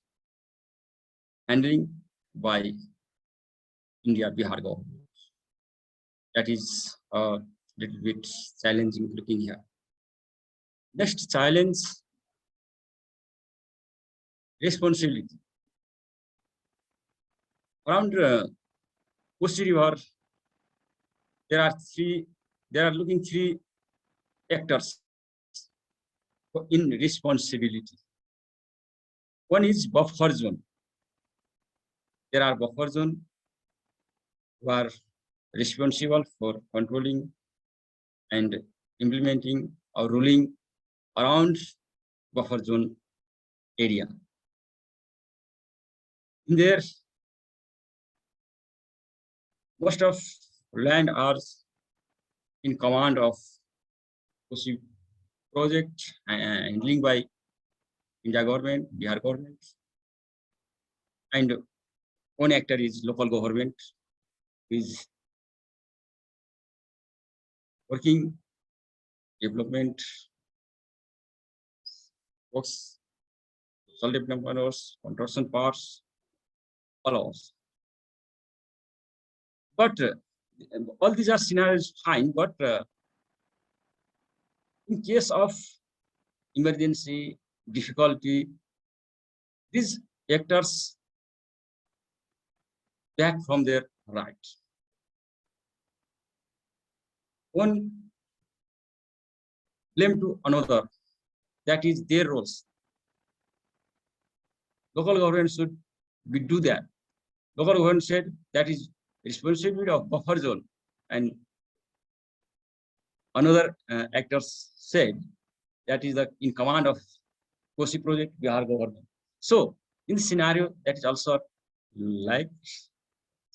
handling by India Bihar government. That is a little bit challenging looking here. Next challenge, responsibility. Around Kosi River, there are looking three actors in responsibility. One is buffer zone. There are buffer zone who are responsible for controlling and implementing or ruling around buffer zone area. In there, most of land are in command of Kosi project handling by India government, Bihar government, and one actor is local government, who is working development works, social development works, construction parts, all of us. But all these are scenarios fine, but in case of emergency, difficulty, these actors back from their right. One blame to another that is their roles. Local government should do that. Local government said that is responsibility of buffer zone, and another actors said that is the in command of Kosi project, Bihar government. So in this scenario, that is also like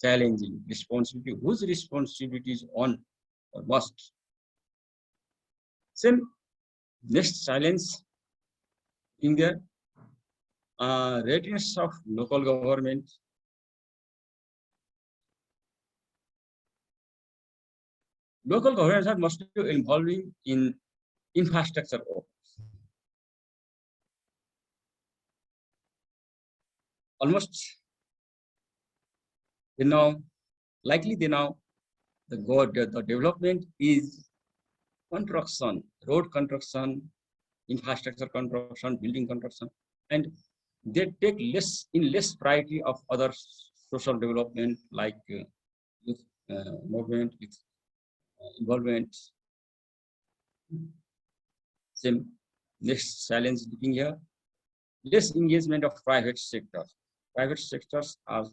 challenging responsibility. Whose responsibility is on or must? Same next challenge in the readiness of local government. Local governments are mostly involving in infrastructure work. Almost they know, likely they know the development is construction, road construction, infrastructure construction, building construction, and they take less priority of other social development like youth movement, with involvement. Same next challenge looking here, less engagement of private sectors. Private sectors are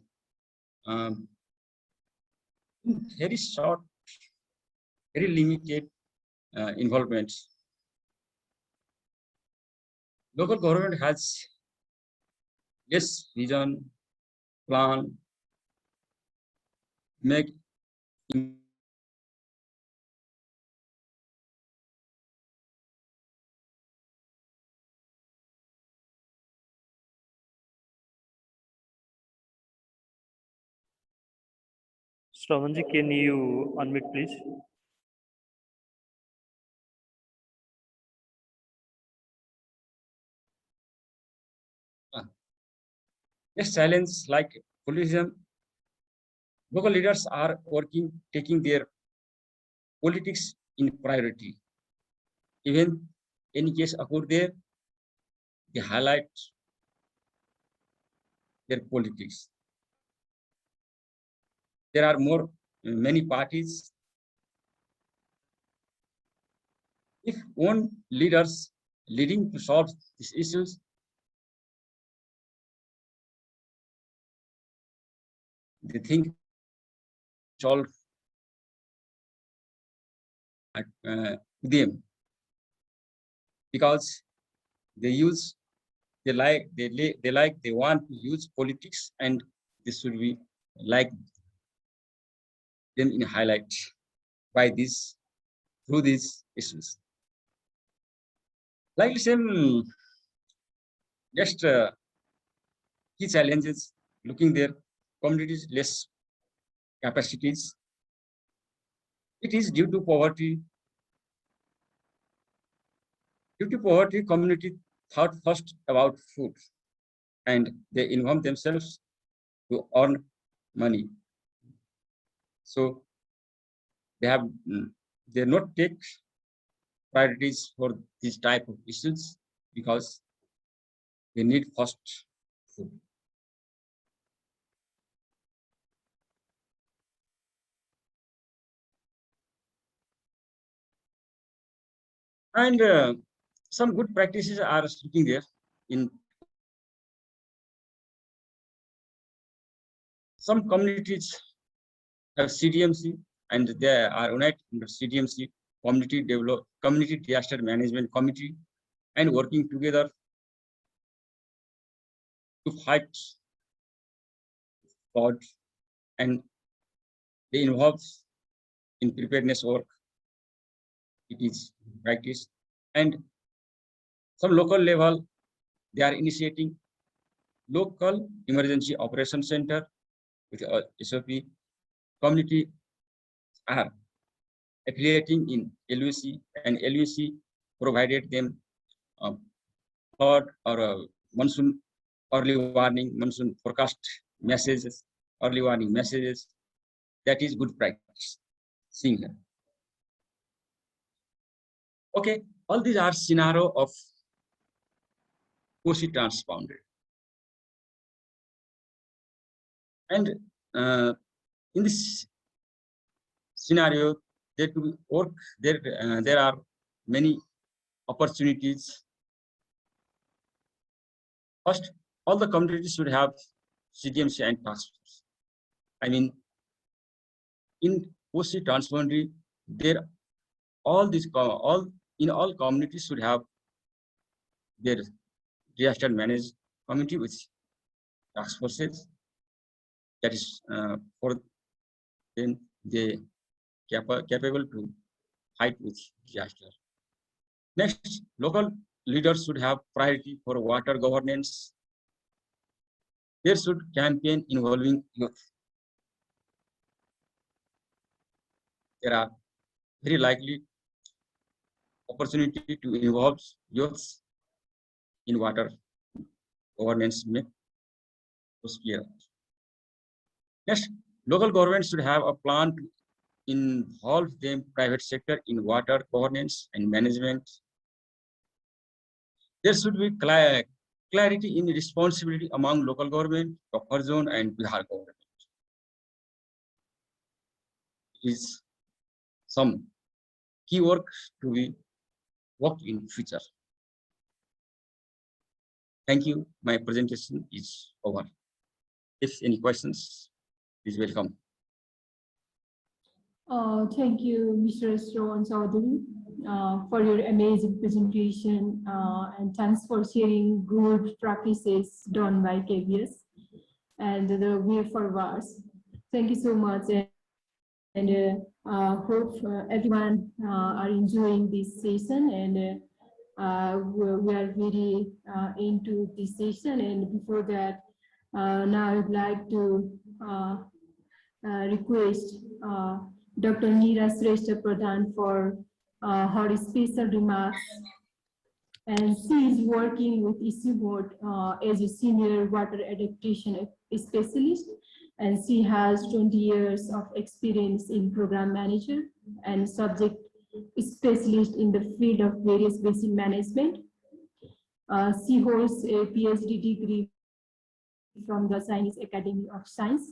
very short, very limited involvement. Local government has less vision, plan, make Shravanji, can you unmute, please? Next challenge like populism. Local leaders are taking their politics in priority. Even any case occur there, they highlight their politics. There are many parties. If one leaders leading to solve these issues, they think solve them because they want to use politics, and this should be like them in highlight by this through these issues. Like same next key challenges looking there, communities less capacities. It is due to poverty. Due to poverty, community thought first about food, and they involve themselves to earn money. So they not take priorities for this type of issues because they need first food. And some good practices are looking there in some communities have CDMC, and they are united under CDMC, community disaster management committee, and working together to fight fraud, and they involve in preparedness work. It is practice, and some local level they are initiating local emergency operation center with SOP. Community are affiliating in LUC, and LUC provided them flood or monsoon early warning, monsoon forecast messages, early warning messages. That is good practice. Seeing here. Okay, all these are scenario of Kosi transboundary. And in this scenario, there are many opportunities First, all the communities should have CDMC and task force. I mean, in OC Transboundary, there all all communities should have their disaster managed community with task forces. That is for them they capable to fight with disaster. Next, local leaders should have priority for water governance. There should campaign involving youth. There are very likely opportunity to involve youths in water governance. Next, local government should have a plan to involve them private sector in water governance and management. There should be clarity in responsibility among local government, buffer zone, and Bihar government. Is some key work to be worked in future. Thank you. My presentation is over. If any questions, please welcome. Thank you, Mr. Shravan Chaudhary, for your amazing presentation, and thanks for sharing good practices done by KBS and the way forward. Thank you so much, and hope everyone are enjoying this session, and we are very into this session. And before that, now I would like to request Dr. Neera Shrestha Pradhan for her special remarks. And she is working with ICIMOD as a senior water adaptation specialist, and she has 20 years of experience in program manager and subject specialist in the field of various basin management. She holds a PhD degree from the Chinese Academy of Science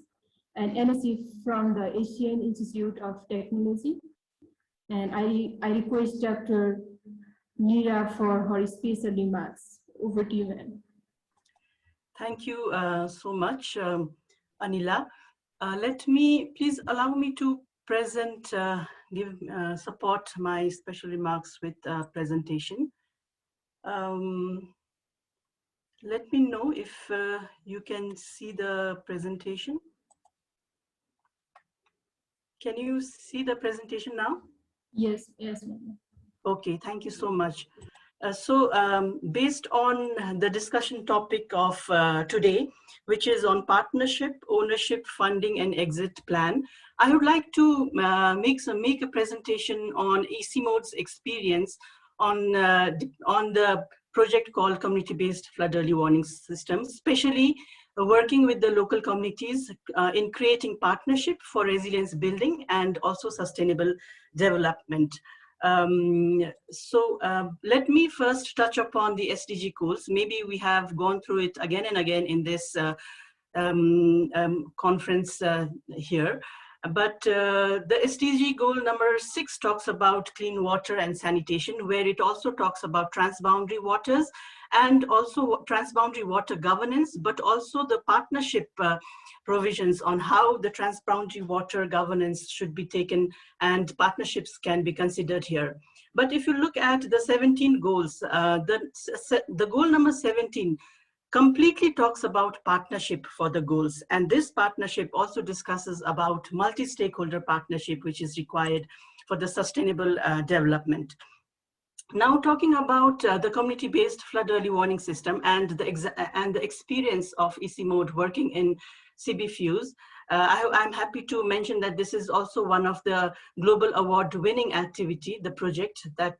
and MSc from the Asian Institute of Technology. And I request Dr. Neera for her special remarks. Over to you, ma'am. Thank you so much, Anila. Please allow me to present, support my special remarks with presentation. Let me know if you can see the presentation. Can you see the presentation now? Yes, yes, ma'am. Okay, thank you so much. Based on the discussion topic of today, which is on partnership, ownership, funding, and exit plan, I would like to make a presentation on ICIMOD's experience on the project called Community-Based Flood Early Warning System, especially working with the local communities in creating partnership for resilience building and also sustainable development. Let me first touch upon the SDG goals. Maybe we have gone through it again and again in this conference here. But the SDG goal number 6 talks about clean water and sanitation, where it also talks about transboundary waters and also transboundary water governance, but also the partnership provisions on how the transboundary water governance should be taken and partnerships can be considered here. But if you look at the 17 goals, the goal number 17 completely talks about partnership for the goals. And this partnership also discusses about multi-stakeholder partnership, which is required for the sustainable development. Now talking about the community-based flood early warning system and the experience of ICIMOD working in CBFUs, I'm happy to mention that this is also one of the global award winning activity, the project that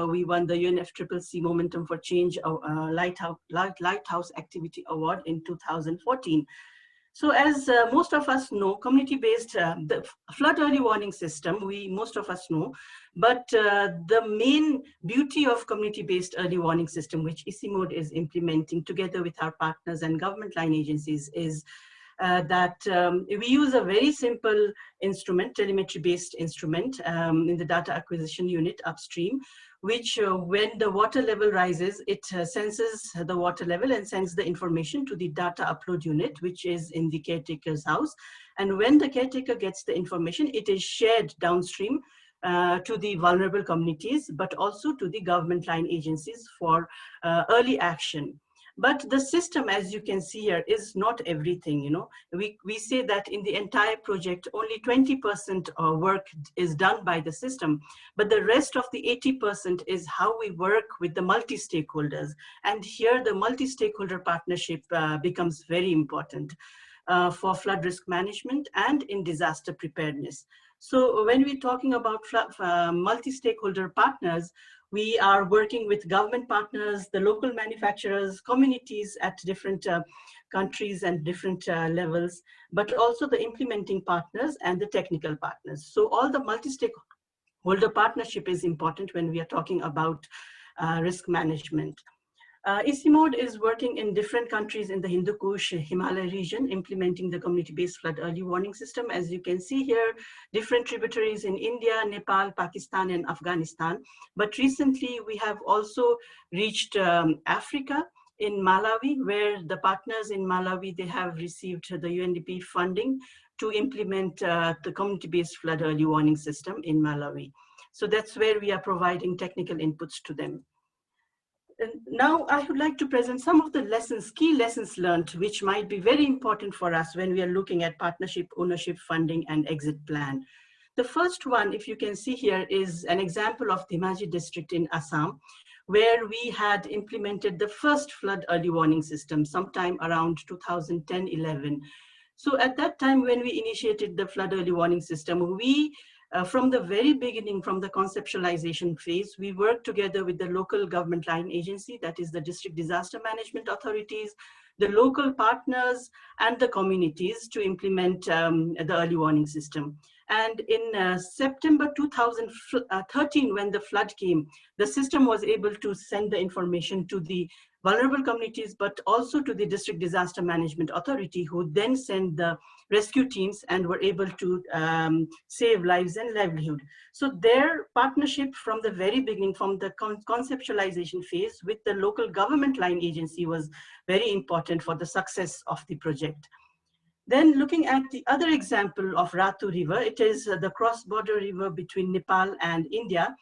we won the UNFCCC Momentum for Change Lighthouse Activity Award in 2014. So as most of us know, community-based, the flood early warning system, most of us know, but the main beauty of community-based early warning system, which ICIMOD is implementing together with our partners and government line agencies, is that we use a very simple instrument, telemetry-based instrument in the data acquisition unit upstream, which when the water level rises, it senses the water level and sends the information to the data upload unit, which is in the caretaker's house. And when the caretaker gets the information, it is shared downstream to the vulnerable communities, but also to the government line agencies for early action. But the system, as you can see here, is not everything. You know, we say that in the entire project, only 20% work is done by the system, but the rest of the 80% is how we work with the multi-stakeholders. And here the multi-stakeholder partnership becomes very important for flood risk management and in disaster preparedness. So when we're talking about multi-stakeholder partners, we are working with government partners, the local manufacturers, communities at different countries and different levels, but also the implementing partners and the technical partners. So all the multi-stakeholder partnership is important when we are talking about risk management. ICIMOD is working in different countries in the Hindu Kush Himalaya region, implementing the community-based flood early warning system. As you can see here, different tributaries in India, Nepal, Pakistan, and Afghanistan. But recently, we have also reached Africa in Malawi, where the partners in Malawi, they have received the UNDP funding to implement the community-based flood early warning system in Malawi. So that's where we are providing technical inputs to them. And now I would like to present some of the lessons, key lessons learned, which might be very important for us when we are looking at partnership, ownership, funding, and exit plan. The first one, if you can see here, is an example of Dhemaji district in Assam, where we had implemented the first flood early warning system sometime around 2010-11. So at that time, when we initiated the flood early warning system, we from the very beginning, from the conceptualization phase, we worked together with the local government line agency, that is the district disaster management authorities, the local partners, and the communities to implement the early warning system. And in September 2013, when the flood came, the system was able to send the information to the vulnerable communities, but also to the district disaster management authority, who then sent the rescue teams and were able to save lives and livelihood. So their partnership from the very beginning, from the conceptualization phase with the local government line agency, was very important for the success of the project. Then looking at the other example of Ratu River, it is the cross-border river between Nepal and India.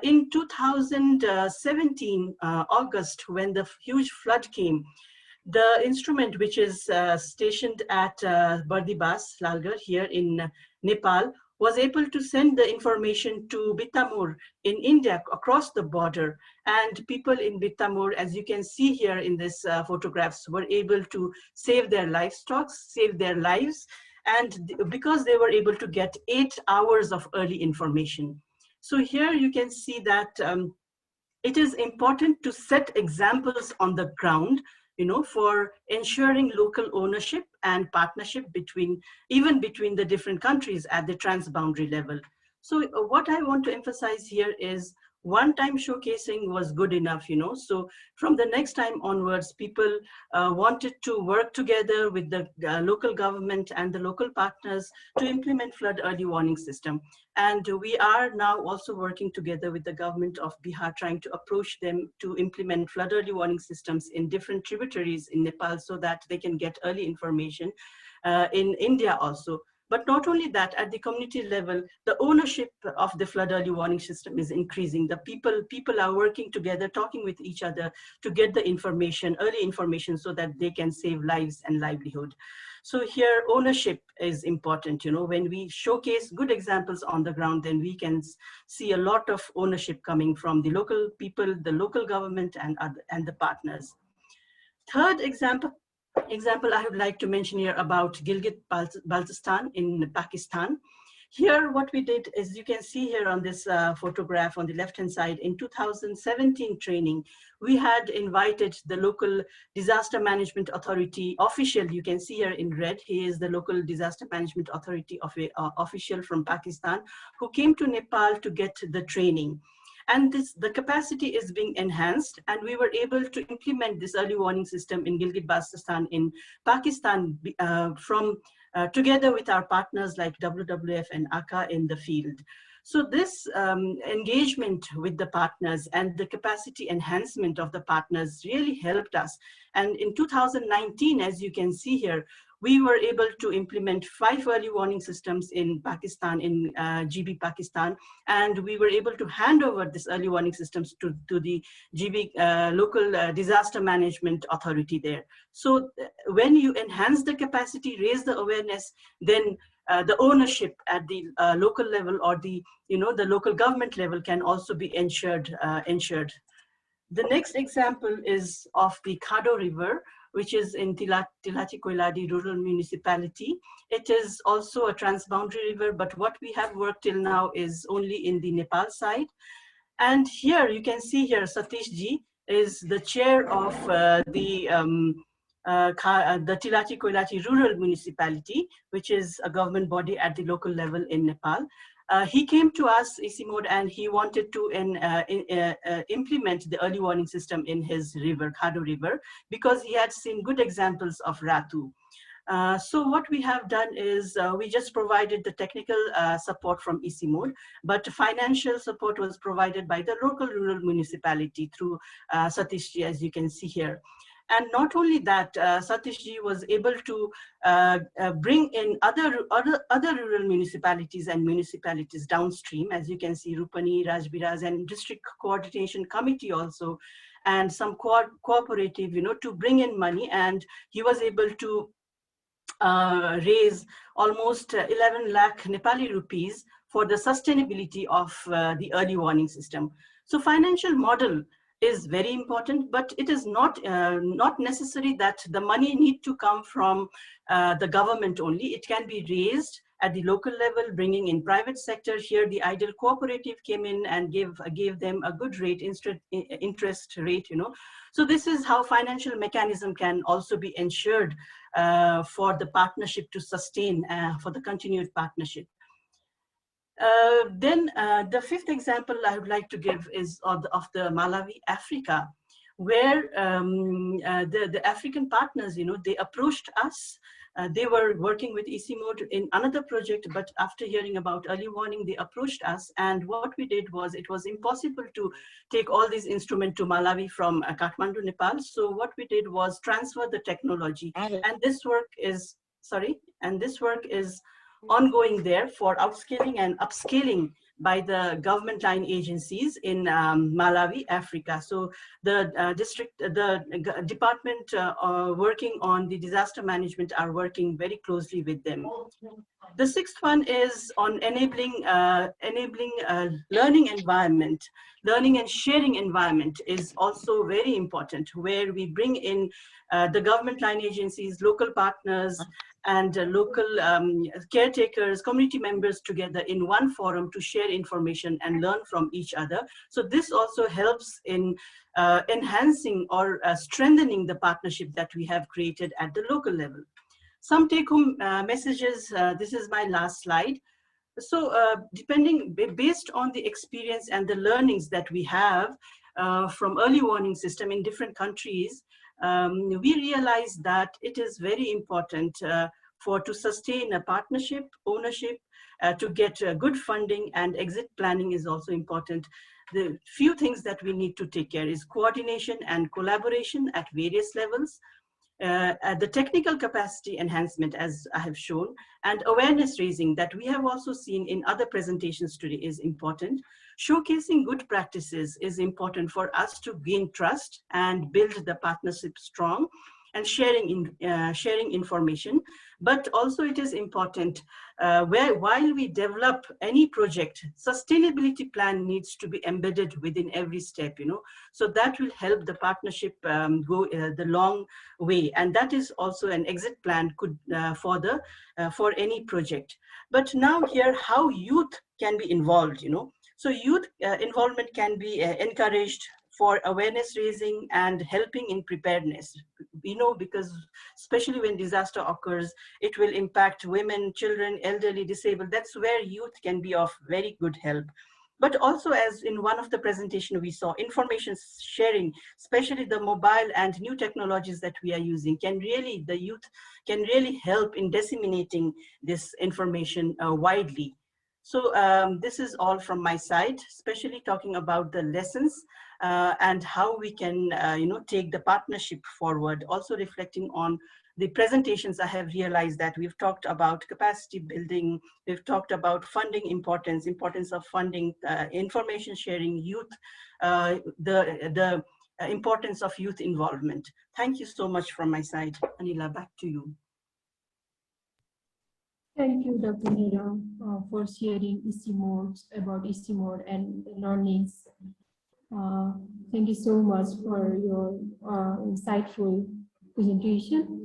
In 2017, August, when the huge flood came, the instrument which is stationed at Bardibas, Lalgarh, here in Nepal, was able to send the information to Bitamur in India across the border. And people in Bitamur, as you can see here in this photographs, were able to save their livestock, save their lives, and because they were able to get 8 hours of early information. So here you can see that it is important to set examples on the ground, you know, for ensuring local ownership and partnership even between the different countries at the transboundary level. So what I want to emphasize here is one-time showcasing was good enough, you know. So from the next time onwards, people wanted to work together with the local government and the local partners to implement flood early warning system. And we are now also working together with the government of Bihar, trying to approach them to implement flood early warning systems in different tributaries in Nepal so that they can get early information in India also. But not only that, at the community level, the ownership of the flood early warning system is increasing. The people are working together, talking with each other to get the information, early information, so that they can save lives and livelihood. So here, ownership is important. You know, when we showcase good examples on the ground, then we can see a lot of ownership coming from the local people, the local government, and the partners. Third example I would like to mention here about Gilgit-Baltistan in Pakistan. Here, what we did is, you can see here on this photograph on the left-hand side, in 2017 training, we had invited the local disaster management authority official. You can see here in red, he is the local disaster management authority official from Pakistan, who came to Nepal to get the training. And the capacity is being enhanced, and we were able to implement this early warning system in Gilgit-Baltistan in Pakistan together with our partners like WWF and ACA in the field. So this engagement with the partners and the capacity enhancement of the partners really helped us. And in 2019, as you can see here, we were able to implement 5 early warning systems in Pakistan, in GB, Pakistan, and we were able to hand over this early warning systems to the GB local disaster management authority there. So when you enhance the capacity, raise the awareness, then the ownership at the local level or the local government level can also be ensured. The next example is of the Khado River, which is in Tilati Koiladi Rural Municipality. It is also a transboundary river, but what we have worked till now is only in the Nepal side. And here you can see here Satish Ji is the chair of the Tilati Koilati Rural Municipality, which is a government body at the local level in Nepal. He came to us, ICIMOD, and he wanted to implement the early warning system in his river, Khado River, because he had seen good examples of Ratu. So what we have done is we just provided the technical support from ICIMOD, but financial support was provided by the local rural municipality through Satishji, as you can see here. And not only that, Satishji was able to bring in other rural municipalities and municipalities downstream, as you can see, Rupani, Rajbiraz, and District Coordination Committee also, and some cooperative, to bring in money. And he was able to raise almost 11 lakh Nepali rupees for the sustainability of the early warning system. So financial model is very important, but it is not necessary that the money need to come from the government only. It can be raised at the local level, bringing in private sector. Here the Ideal Cooperative came in and gave them a good rate, interest rate, So this is how financial mechanism can also be ensured for the partnership to sustain, for the continued partnership. Then the 5th example I would like to give is of the Malawi, Africa, where the African partners, they approached us. They were working with ICIMOD in another project, but after hearing about early warning, they approached us. And what we did was, it was impossible to take all these instruments to Malawi from Kathmandu, Nepal. So what we did was transfer the technology. And this work is, ongoing there for outscaling and upscaling by the government line agencies in Malawi, Africa. So the department working on the disaster management are working very closely with them. The 6th one is on enabling learning environment. Learning and sharing environment is also very important, where we bring in the government line agencies, local partners, and local caretakers, community members together in one forum to share information and learn from each other. So this also helps in enhancing or strengthening the partnership that we have created at the local level. Some take-home messages. This is my last slide. So based on the experience and the learnings that we have from early warning system in different countries, we realize that it is very important to sustain a partnership, ownership, to get good funding, and exit planning is also important. The few things that we need to take care is coordination and collaboration at various levels, the technical capacity enhancement, as I have shown, and awareness raising that we have also seen in other presentations today is important. Showcasing good practices is important for us to gain trust and build the partnership strong, and sharing information. But also it is important while we develop any project, sustainability plan needs to be embedded within every step, so that will help the partnership go the long way. And that is also an exit plan for any project. But now here, how youth can be involved, So youth involvement can be encouraged for awareness raising and helping in preparedness. Because especially when disaster occurs, it will impact women, children, elderly, disabled. That's where youth can be of very good help. But also, as in one of the presentation we saw, information sharing, especially the mobile and new technologies that we are using, the youth can really help in disseminating this information widely. So this is all from my side, especially talking about the lessons and how we can take the partnership forward, also reflecting on the presentations. I have realized that we've talked about capacity building, we've talked about funding importance of funding, information sharing, youth, the importance of youth involvement. Thank you so much from my side. Anila, back to you. Thank you, Dr. Nira, for sharing EC modes about EC mode and learnings. Thank you so much for your insightful presentation.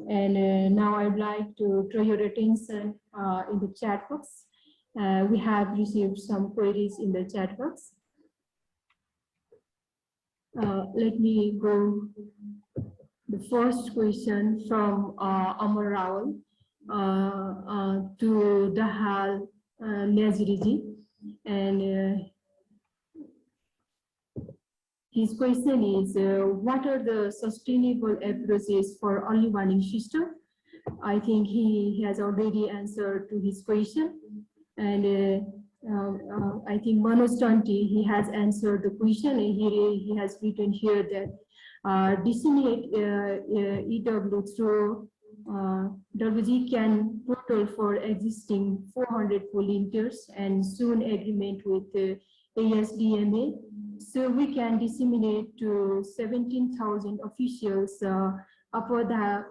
And now I'd like to draw your attention in the chat box. We have received some queries in the chat box. Let me go the first question from Amar Rawal to Dahal Naziriji. And his question is, what are the sustainable approaches for early warning system? I think he has already answered to his question. And I think Manoj Tanti, he has answered the question. And he has written here that disseminate EW through WG can total for existing 400 volunteers and soon agreement with ASDMA. So we can disseminate to 17,000 officials Apoda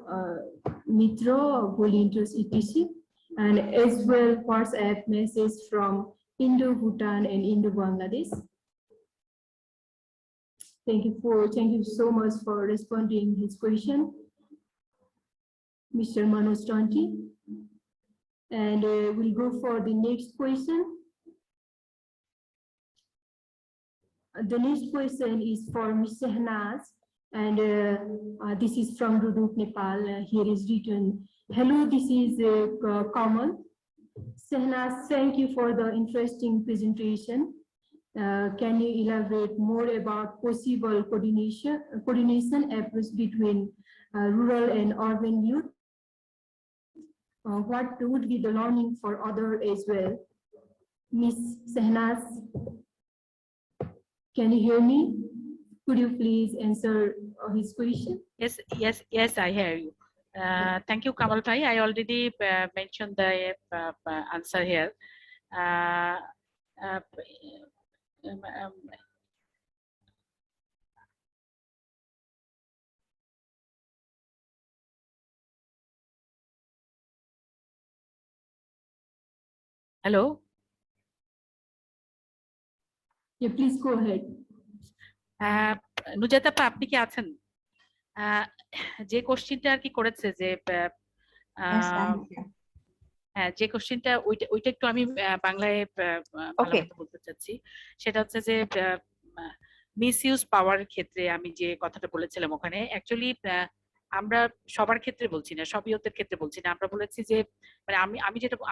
Mitra volunteers etc. And as well WhatsApp message from Indo-Bhutan and Indo-Bangladesh. Thank you so much for responding his question, Mr. Manoj Tanti. And we'll go for the next question. The next question is for Ms. Sehnaz, and this is from Ruduk, Nepal. Here is written, hello, this is Kamal. Sehnaz, thank you for the interesting presentation. Can you elaborate more about possible coordination efforts between rural and urban youth? What would be the learning for others as well? Ms. Sehnaz, can you hear me? Could you please answer his question? Yes, I hear you. Thank you, Kamal Bhai. I already mentioned the answer here. Hello? Yeah, please go ahead. নুজাতা আপা, আপনি কি আছেন? যে কোশ্চেনটা আর কি করেছে যে হ্যাঁ, যে কোশ্চেনটা ওইটা একটু আমি বাংলায় বলতে চাচ্ছি। সেটা হচ্ছে যে মিসইউজ পাওয়ার ক্ষেত্রে আমি যে কথাটা বলেছিলাম ওখানে অ্যাকচুয়ালি আমরা সবার ক্ষেত্রে বলছি না, সব ইয়তের ক্ষেত্রে বলছি না। আমরা বলেছি যে মানে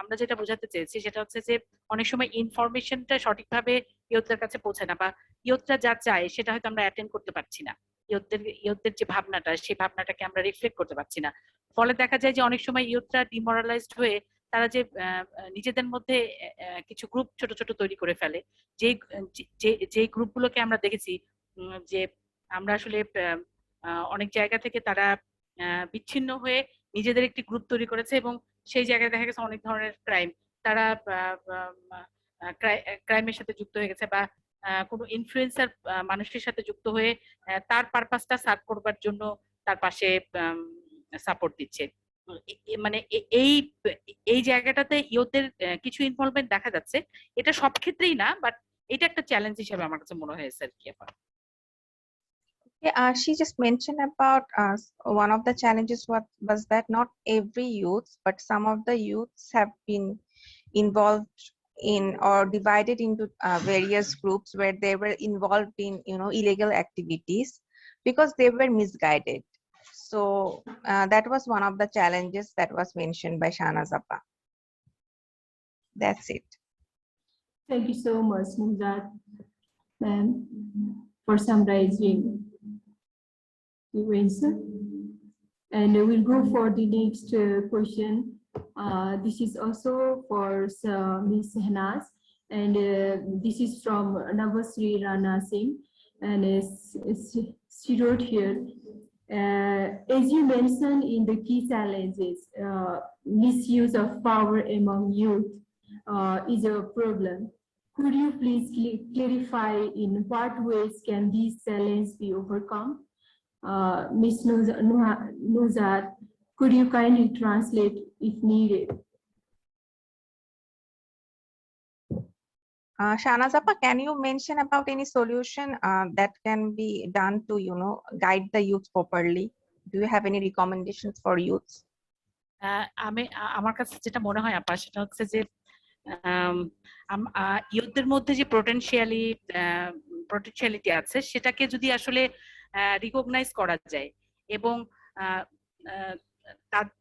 আমরা যেটা বোঝাতে চেয়েছি সেটা হচ্ছে যে অনেক সময় ইনফরমেশনটা সঠিকভাবে ইয়তদের কাছে পৌঁছে না, বা ইয়তরা যা চায় সেটা হয়তো আমরা অ্যাটেন্ড করতে পারছি না। ইয়তদের যে ভাবনাটা, সেই ভাবনাটাকে আমরা রিফ্লেক্ট করতে পারছি না। ফলে দেখা যায় যে অনেক সময় ইয়তরা ডিমোরালাইজড হয়ে তারা যে নিজেদের মধ্যে কিছু গ্রুপ ছোট ছোট তৈরি করে ফেলে, যে গ্রুপগুলোকে আমরা দেখেছি যে আমরা আসলে অনেক জায়গা থেকে তারা বিচ্ছিন্ন হয়ে নিজেদের একটি গ্রুপ তৈরি করেছে, এবং সেই জায়গায় দেখা গেছে অনেক ধরনের ক্রাইম, তারা ক্রাইমের সাথে যুক্ত হয়ে গেছে, বা কোনো ইনফ্লুয়েন্সার মানুষের সাথে যুক্ত হয়ে তার পারপাসটা সার্ভ করবার জন্য তার পাশে সাপোর্ট দিচ্ছে। মানে এই জায়গাটাতে ইয়তদের কিছু ইনভলভমেন্ট দেখা যাচ্ছে। এটা সব ক্ষেত্রেই না, বাট এটা একটা চ্যালেঞ্জ হিসেবে আমার কাছে মনে হয়েছে আর কি। Yeah, she just mentioned about one of the challenges was that not every youth, but some of the youths have been involved in or divided into various groups where they were involved in illegal activities because they were misguided. So that was one of the challenges that was mentioned by Shahnaz Appa. That's it. Thank you so much, Nuzat, ma'am, for summarizing the answer. And we'll go for the next question. This is also for Ms. Henas, and this is from Navasri Rana Singh, and she wrote here, as you mentioned in the key challenges, misuse of power among youth is a problem. Could you please clarify in what ways can these challenges be overcome? Ms. Nuzat, could you kindly translate if needed? Shanazapa, can you mention about any solution that can be done to, guide the youth properly? Do you have any recommendations for youths? আমার কাছে যেটা মনে হয় আপা সেটা হচ্ছে যে ইউথদের মধ্যে যে পোটেনশিয়ালিটি আছে সেটাকে যদি আসলে রিকগনাইজ করা যায় এবং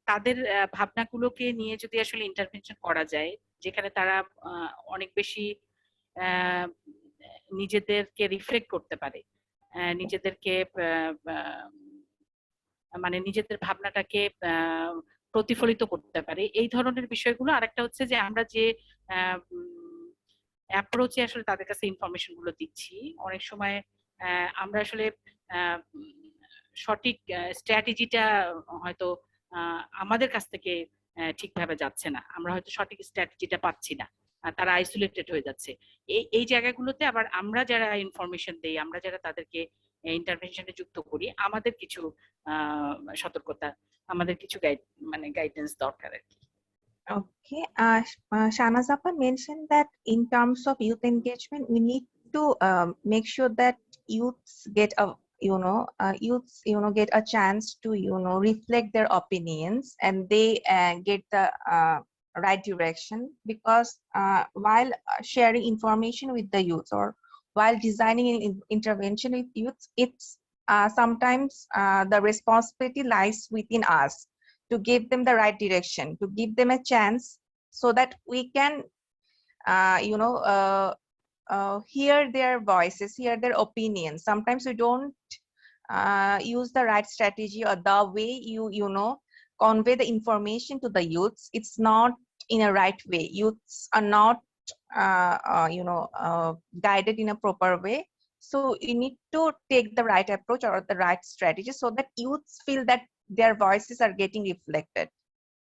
তাদের ভাবনাগুলোকে নিয়ে যদি আসলে ইন্টারভেনশন করা যায়, যেখানে তারা অনেক বেশি নিজেদেরকে রিফ্লেক্ট করতে পারে, নিজেদেরকে মানে নিজেদের ভাবনাটাকে প্রতিফলিত করতে পারে, এই ধরনের বিষয়গুলো। আরেকটা হচ্ছে যে আমরা যে অ্যাপ্রোচে আসলে তাদের কাছে ইনফরমেশন গুলো দিচ্ছি, অনেক সময় আমরা আসলে সঠিক স্ট্র্যাটেজিটা হয়তো আমাদের কাছ থেকে ঠিকভাবে যাচ্ছে না, আমরা হয়তো সঠিক স্ট্র্যাটেজিটা পাচ্ছি না, তারা আইসোলেটেড হয়ে যাচ্ছে। এই জায়গাগুলোতে আবার আমরা যারা ইনফরমেশন দেই, আমরা যারা তাদেরকে ইন্টারভেনশনে যুক্ত করি, আমাদের কিছু সতর্কতা, আমাদের কিছু গাইডেন্স দরকার আর কি। Okay, Shanazapa mentioned that in terms of youth engagement, we need to make sure that youths get a get a chance to reflect their opinions, and they get the right direction, because while sharing information with the youth or while designing an intervention with youth, it's sometimes the responsibility lies within us to give them the right direction, to give them a chance so that we can hear their voices, hear their opinions. Sometimes we don't use the right strategy or the way you convey the information to the youths. It's not in a right way. Youths are not guided in a proper way. So you need to take the right approach or the right strategy so that youths feel that their voices are getting reflected.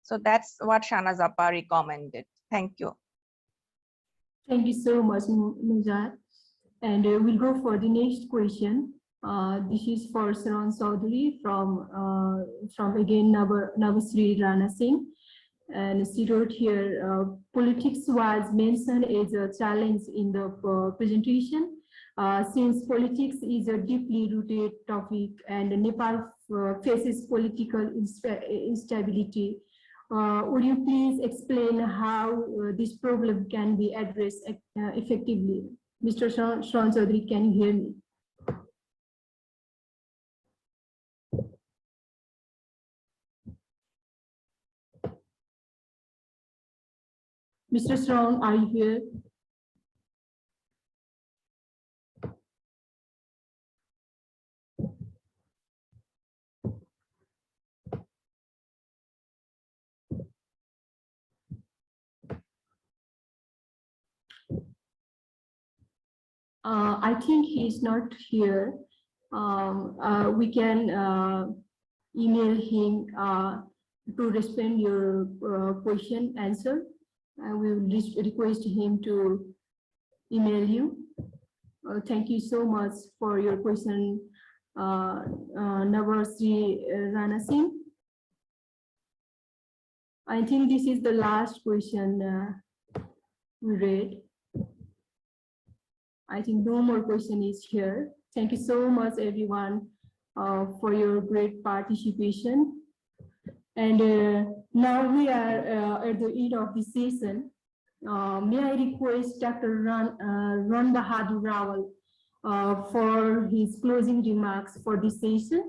So that's what Shanazapa recommended. Thank you. Thank you so much, Nuzat. And we'll go for the next question. This is for Saran Chaudhary from again Navasri Rana Singh. And she wrote here, politics was mentioned as a challenge in the presentation. Since politics is a deeply rooted topic and Nepal faces political instability, would you please explain how this problem can be addressed effectively? Mr. Saran Chaudhary, can you hear me? Mr. Strong, are you here? I think he's not here. We can email him to respond your question answer. We will request him to email you. Thank you so much for your question, Navasri Rana Singh. I think this is the last question we read. I think no more question is here. Thank you so much, everyone, for your great participation. And now we are at the end of the session. May I request Dr. Ran Bahadur Rawal for his closing remarks for this session.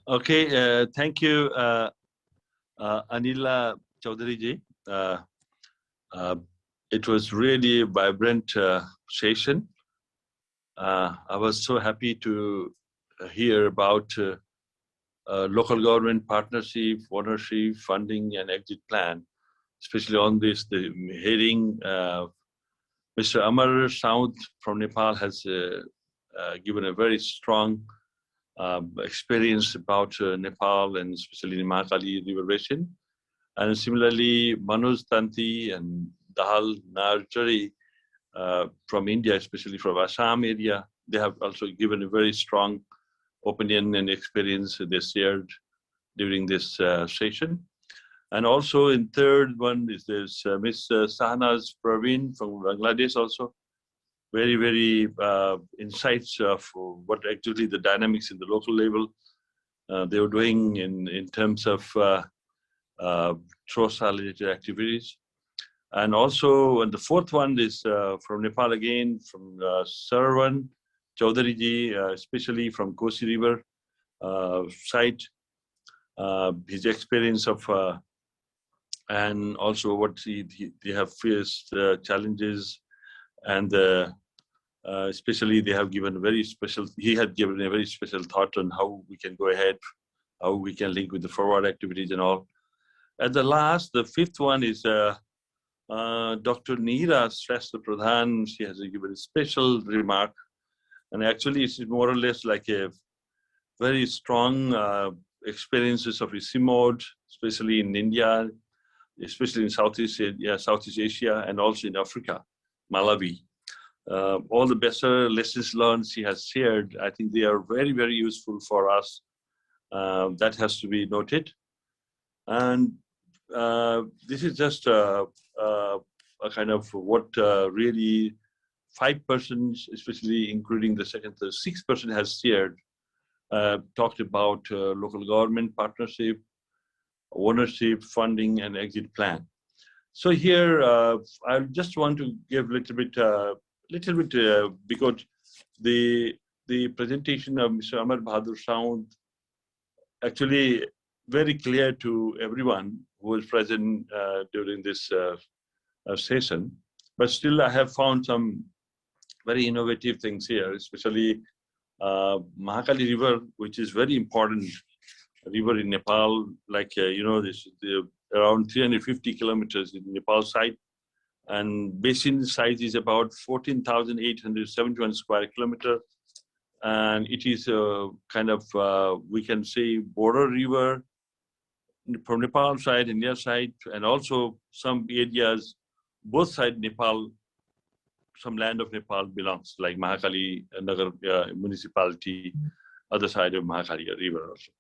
Okay, thank you, Anila Chaudhary ji. it was really a vibrant session. I was so happy to hear about local government partnership, ownership, funding, and exit plan, especially on this, the hearing. Mr. Amar Saud from Nepal has given a very strong experience about Nepal and especially the Mahakali River Basin. And similarly, Manoj Tanti and Dahal Narjari from India, especially from Assam area, they have also given a very strong opinion and experience they shared during this session. And also in third one is this Miss Sahnaz Praveen from Bangladesh also. Very, very insights of what actually the dynamics in the local level they were doing in terms of TROSA-related activities. And also, and the fourth one is from Nepal again, from Sarwan Chaudhary ji, especially from Kosi River site. His experience of and also what they have faced challenges, and especially they have given a very special, he had given a very special thought on how we can go ahead, how we can link with the forward activities and all. At the last, the fifth one is Dr. Neera Shrestha Pradhan. She has given a special remark, and actually it's more or less like a very strong experiences of ICIMOD, especially in India, especially in Southeast Asia, and also in Africa, Malawi. All the better lessons learned she has shared, I think they are very, very useful for us. That has to be noted. And this is just a kind of what really 5 persons, especially including the the 6th person has shared, talked about local government partnership, ownership, funding, and exit plan. So here, I just want to give a little bit, because the presentation of Mr. Amar Bahadur Saud actually very clear to everyone who was present during this session. But still, I have found some very innovative things here, especially Mahakali River, which is very important river in Nepal. Like this around 350 kilometers in Nepal side, and basin size is about 14,871 square kilometer, and it is a kind of we can say border river from Nepal side, India side, and also some areas both side Nepal. Some land of Nepal belongs, like Mahakali Nagar municipality, other side of Mahakali river also.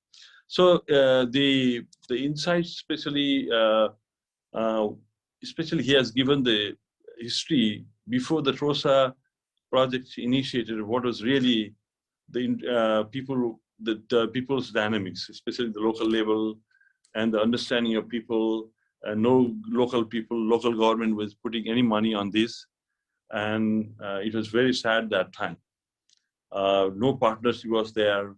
So the insights, especially he has given the history before the TROSA project initiated. What was really the people's dynamics, especially the local level, and the understanding of people. No local people, local government was putting any money on this. And it was very sad that time. No partnership was there.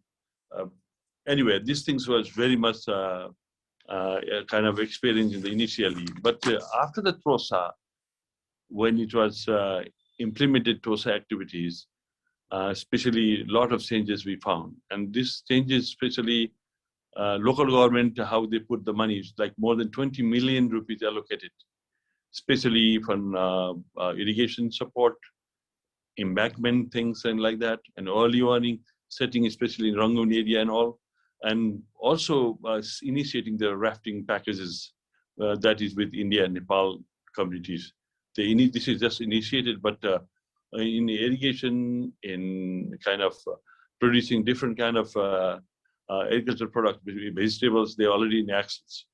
Anyway, these things was very much kind of experience in the initially. But after the TROSA, when it was implemented TROSA activities, especially a lot of changes we found. And these changes, especially local government, how they put the money, like more than 20 million rupees allocated, especially from irrigation support, embankment things and like that, and early warning setting, especially in Rangoon area and all, and also initiating the rafting packages that is with India and Nepal communities. This is just initiated, but in irrigation, in kind of producing different kind of agricultural products, vegetables, they're already in access.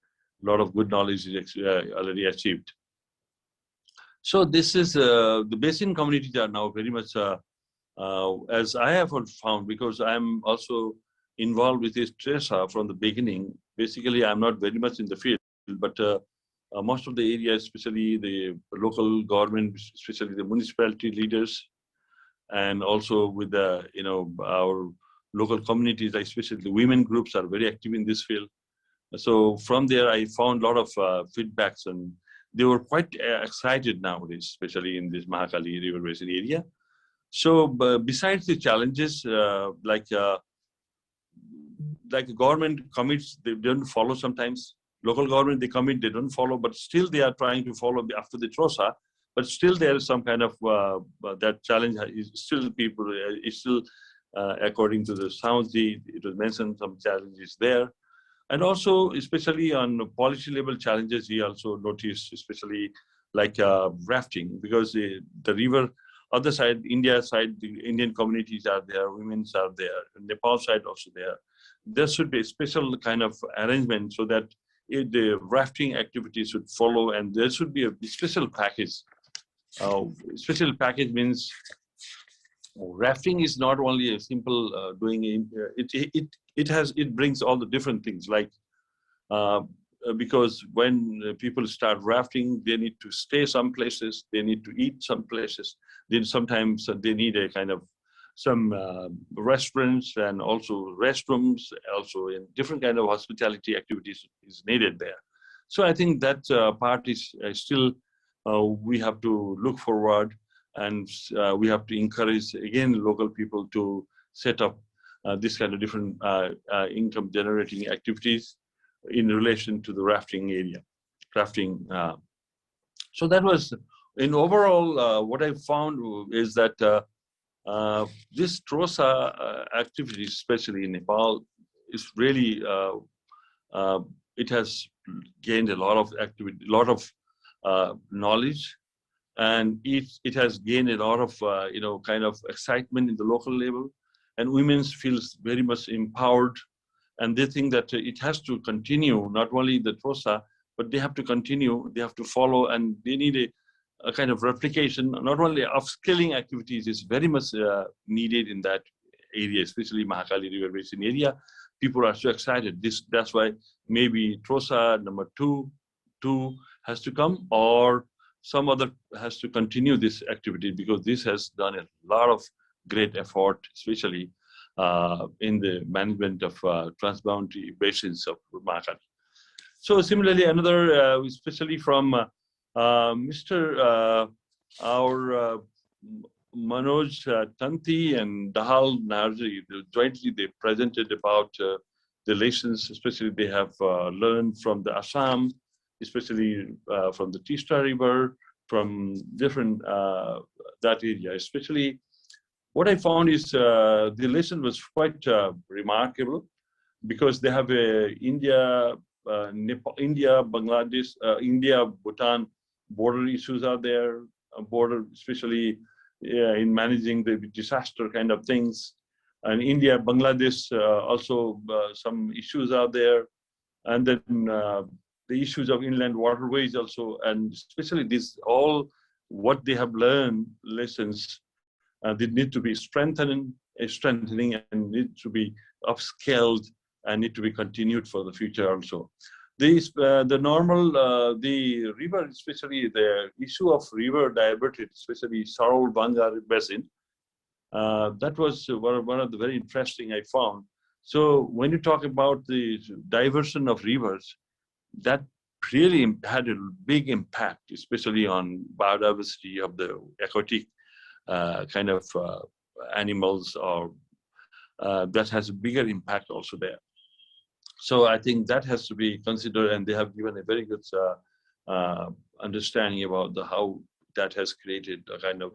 A lot of good knowledge is already achieved. So this is the basin communities are now very much, as I have found, because I'm also involved with this TROSA from the beginning. Basically, I'm not very much in the field, but most of the areas, especially the local government, especially the municipality leaders, and also with the our local communities, especially the women groups, are very active in this field. So from there, I found a lot of feedbacks, and they were quite excited nowadays, especially in this Mahakali River Basin area. So besides the challenges, like a government commits, they don't follow sometimes. Local government, they commit, they don't follow, but still they are trying to follow after the TROSA. But still there is some kind of that challenge is still people, is still according to the Soundji, it was mentioned some challenges there. And also, especially on policy level challenges, we also noticed, especially like rafting, because the river, other side, India side, the Indian communities are there, women's are there, Nepal side also there. There should be a special kind of arrangement so that the rafting activities should follow, and there should be a special package. Special package means rafting is not only a simple doing. It brings all the different things, like because when people start rafting, they need to stay some places, they need to eat some places. Then sometimes they need a kind of some restaurants and also restrooms, also in different kind of hospitality activities is needed there. So I think that part is still we have to look forward, and we have to encourage again local people to set up this kind of different income generating activities in relation to the rafting area, rafting. So that was, in overall, what I found is that this TROSA activities, especially in Nepal, is really, it has gained a lot of activity, a lot of knowledge, and it has gained a lot of, kind of excitement in the local level, and women feels very much empowered, and they think that it has to continue, not only the TROSA, but they have to continue, they have to follow, and they need a kind of replication, not only upskilling activities is very much needed in that area, especially Mahakali River Basin area. People are so excited. That's why maybe TROSA number two has to come, or some other has to continue this activity, because this has done a lot of great effort, especially in the management of transboundary basins of Mahakali. So similarly, another, especially from Mr. Our Manoj Tanti and Dahal Narji, jointly they presented about the lessons, especially they have learned from the Assam, especially from the Tista River, from different that area. Especially what I found is the lesson was quite remarkable, because they have India, Nepal, India, Bangladesh, India, Bhutan border issues are there, border, especially in managing the disaster kind of things. And India, Bangladesh, also some issues are there. And then the issues of inland waterways also, and especially this, all what they have learned, lessons, they need to be strengthening and need to be upscaled and need to be continued for the future also. The normal, the river, especially the issue of river diverted, especially Sarol Bangar Basin, that was one of the very interesting I found. So when you talk about the diversion of rivers, that really had a big impact, especially on biodiversity of the aquatic kind of animals, or that has a bigger impact also there. So I think that has to be considered, and they have given a very good understanding about how that has created a kind of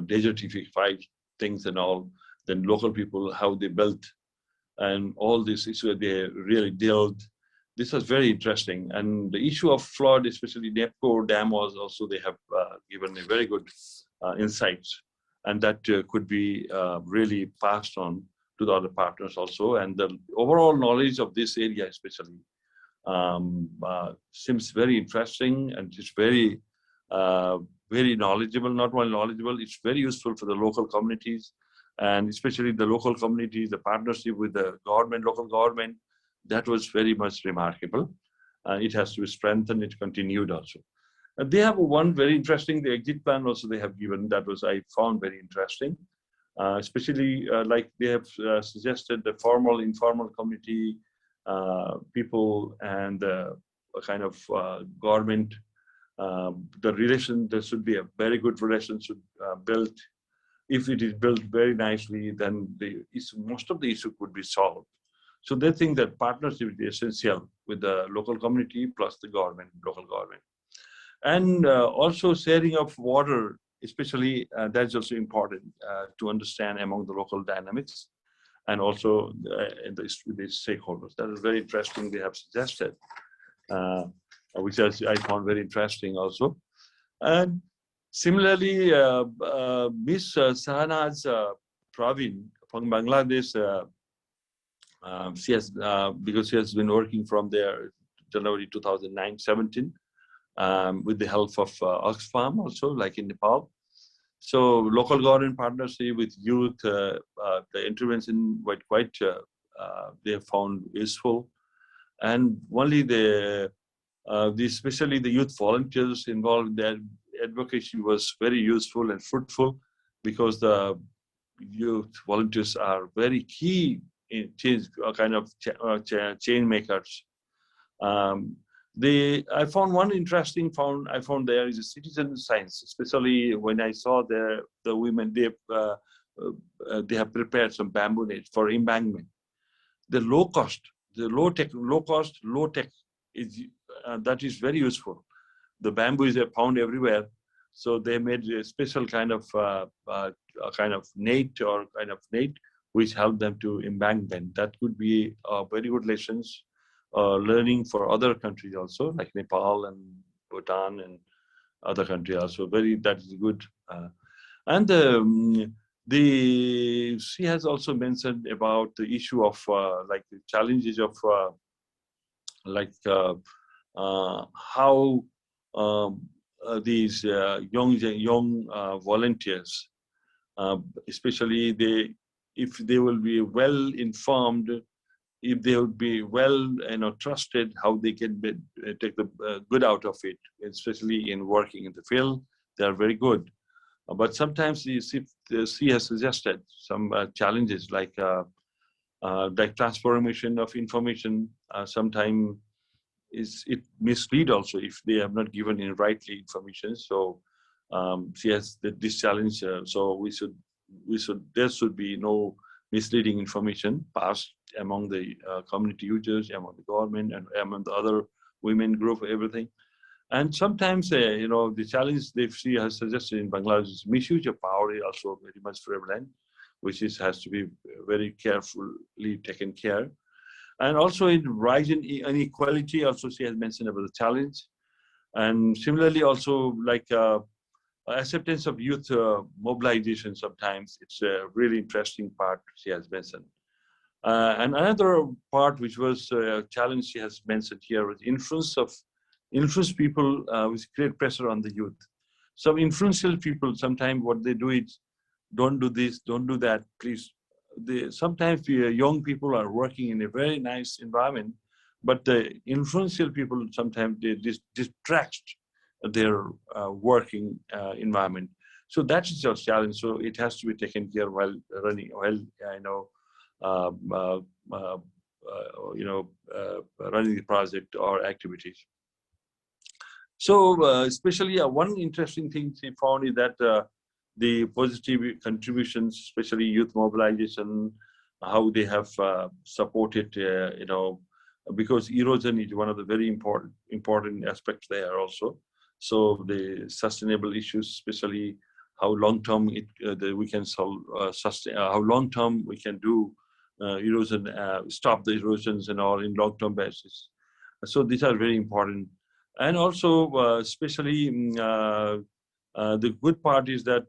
desertified things and all. Then local people, how they built, and all this issue they really dealt. This was very interesting. And the issue of flood, especially Nepal Dam, was also, they have given a very good insights, and that could be really passed on to the other partners also. And the overall knowledge of this area especially seems very interesting, and it's very, very knowledgeable. Not only knowledgeable, it's very useful for the local communities, and especially the local communities, the partnership with the government, local government, that was very much remarkable. It has to be strengthened, it continued also. They have one very interesting, the exit plan also they have given, that was, I found very interesting. Especially like they have suggested the formal, informal community people, and a kind of government, the relation, there should be a very good relationship built. If it is built very nicely, then most of the issue could be solved. So they think that partnership is essential with the local community plus the government, local government. And also sharing of water, especially that's also important to understand among the local dynamics and also with the stakeholders. That is very interesting they have suggested, which I found very interesting also. And similarly, Miss Sahanaz Praveen from Bangladesh, she has, because she has been working from there January 2017 with the help of Oxfam also, like in Nepal. So local government partnership with youth, the intervention quite they have found useful. And only especially the youth volunteers involved, their advocacy was very useful and fruitful because the youth volunteers are very key in change, kind of chain makers. I found one interesting I found there is a citizen science, especially when I saw the women, they have prepared some bamboo nets for embankment. The low tech is that is very useful. The bamboo is found everywhere, so they made a special kind of net which helped them to embankment. That could be very good lessons learning for other countries also, like Nepal and Bhutan and other countries also. That is good. And she has also mentioned about the issue of like the challenges of how these young volunteers, especially if they will be well informed, if they would be well trusted, how they can take the good out of it, especially in working in the field, they are very good. But sometimes she has suggested some challenges like transformation of information. Sometimes it mislead also if they have not given in rightly information. So she has this challenge. So there should be no misleading information passed among the community users, among the government, and among the other women group, everything. And sometimes, the challenge she has suggested in Bangladesh is misuse of power is also very much prevalent, which has to be very carefully taken care. And also in rising inequality, also she has mentioned about the challenge. And similarly, also like acceptance of youth mobilization, sometimes it's a really interesting part she has mentioned. And another part which was a challenge she has mentioned here was influence people with great pressure on the youth. Some influential people, sometimes what they do is, don't do this, don't do that, please. Sometimes young people are working in a very nice environment, but the influential people, sometimes they distract their working environment. So that is your challenge. So it has to be taken care while running, running the project or activities. So especially one interesting thing she found is that the positive contributions, especially youth mobilization, how they have supported, because erosion is one of the very important aspects there also. So the sustainable issues, especially how long-term we can solve, how long-term we can do erosion, stop the erosions and all in long-term basis. So these are very important. And also, especially the good part is that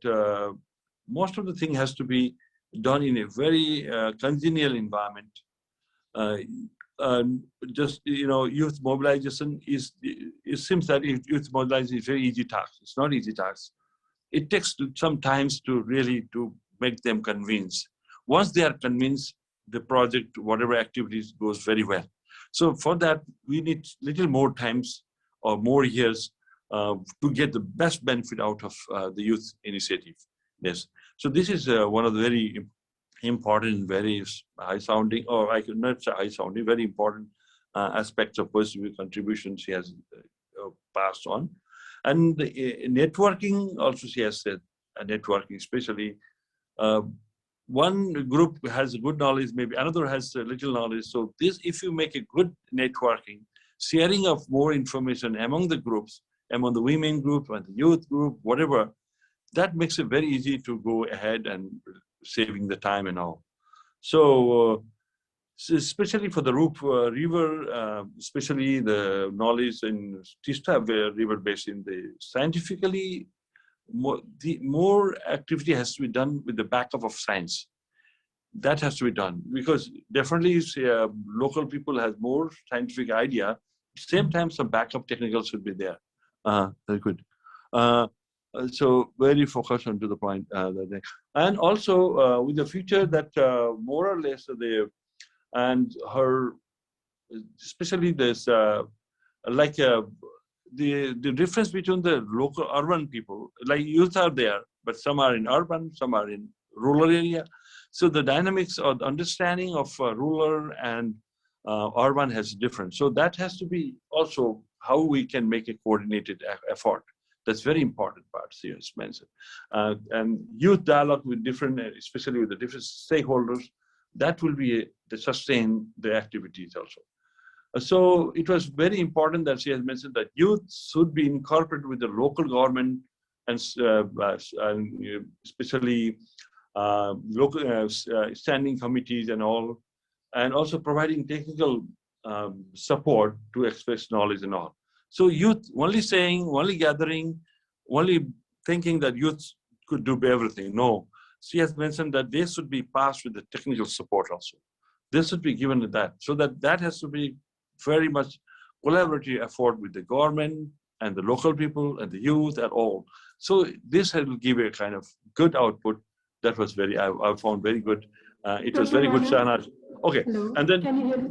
most of the thing has to be done in a very congenial environment. Youth mobilization it seems that youth mobilization is very easy task. It's not easy task. It takes some time to make them convinced. Once they are convinced, the project, whatever activities, goes very well. So for that, we need little more times or more years to get the best benefit out of the youth initiative. Yes. So this is one of the very important, very high sounding, or I could not say high sounding, very important aspects of positive contribution she has passed on. And networking also, she has said, networking, especially one group has good knowledge, maybe another has little knowledge. So this, if you make a good networking, sharing of more information among the groups, among the women group and the youth group, whatever, that makes it very easy to go ahead and saving the time and all. So especially for the river, especially the knowledge in Tista River Basin, the scientifically, more activity has to be done with the backup of science. That has to be done because definitely local people have more scientific idea. Same time, some backup technical should be there. Very good. So very focused on to the point. And also with the future that more or less and her, especially this the difference between the local urban people, like youth are there, but some are in urban, some are in rural area. So the dynamics of understanding of rural and urban has different. So that has to be also how we can make a coordinated effort. That's very important part, serious mentioned. And youth dialogue with different, especially with the different stakeholders, that will be to sustain the activities also. So it was very important that she has mentioned that youth should be incorporated with the local government and especially local standing committees and all, and also providing technical support to express knowledge and all. So youth only saying, only gathering, only thinking that youth could do everything. No, she has mentioned that they should be passed with the technical support also. They should be given that. So that has to be very much collaborative effort with the government and the local people and the youth and all. So this will give a kind of good output. That was very, I found very good. It was very good, Shahnaz. Okay, Hello. and then, Can you hear me?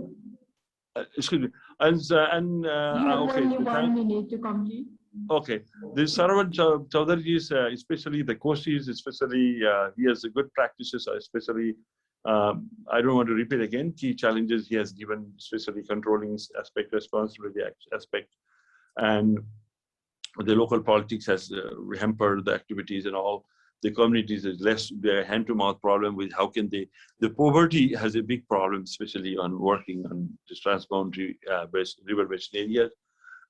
excuse me, and You have okay, only 1 minute to complete. okay. The Sarwan Chowdhury's, especially the Koshis, especially he has a good practices, especially I don't want to repeat again, key challenges he has given, especially controlling aspect, responsibility aspect, and the local politics has hampered the activities and all. The communities is less their hand-to-mouth problem with how can they, the poverty has a big problem, especially on working on this transboundary river basin areas.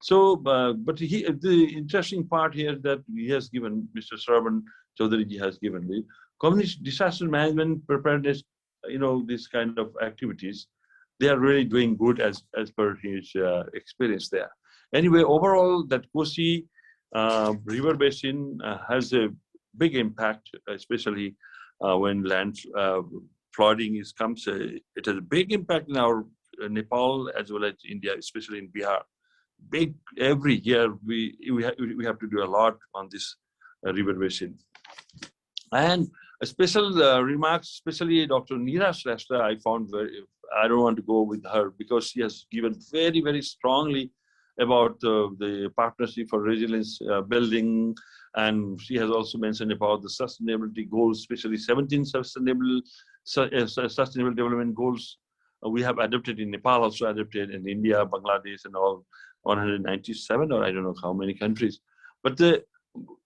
So, but the interesting part here that he has given, Mr. Sarwan Chowdhury has given the community disaster management preparedness, this kind of activities, they are really doing good as per his experience there. Anyway, overall, that Kosi river basin has a big impact, especially when land flooding comes. It has a big impact in our Nepal as well as India, especially in Bihar. Big every year we have to do a lot on this river basin. And a special remarks, especially Dr. Neera Shrestha, I found very, I don't want to go with her because she has given very, very strongly about the partnership for resilience building. And she has also mentioned about the sustainability goals, especially 17 sustainable development goals. We have adopted in Nepal, also adopted in India, Bangladesh, and all 197 or I don't know how many countries. But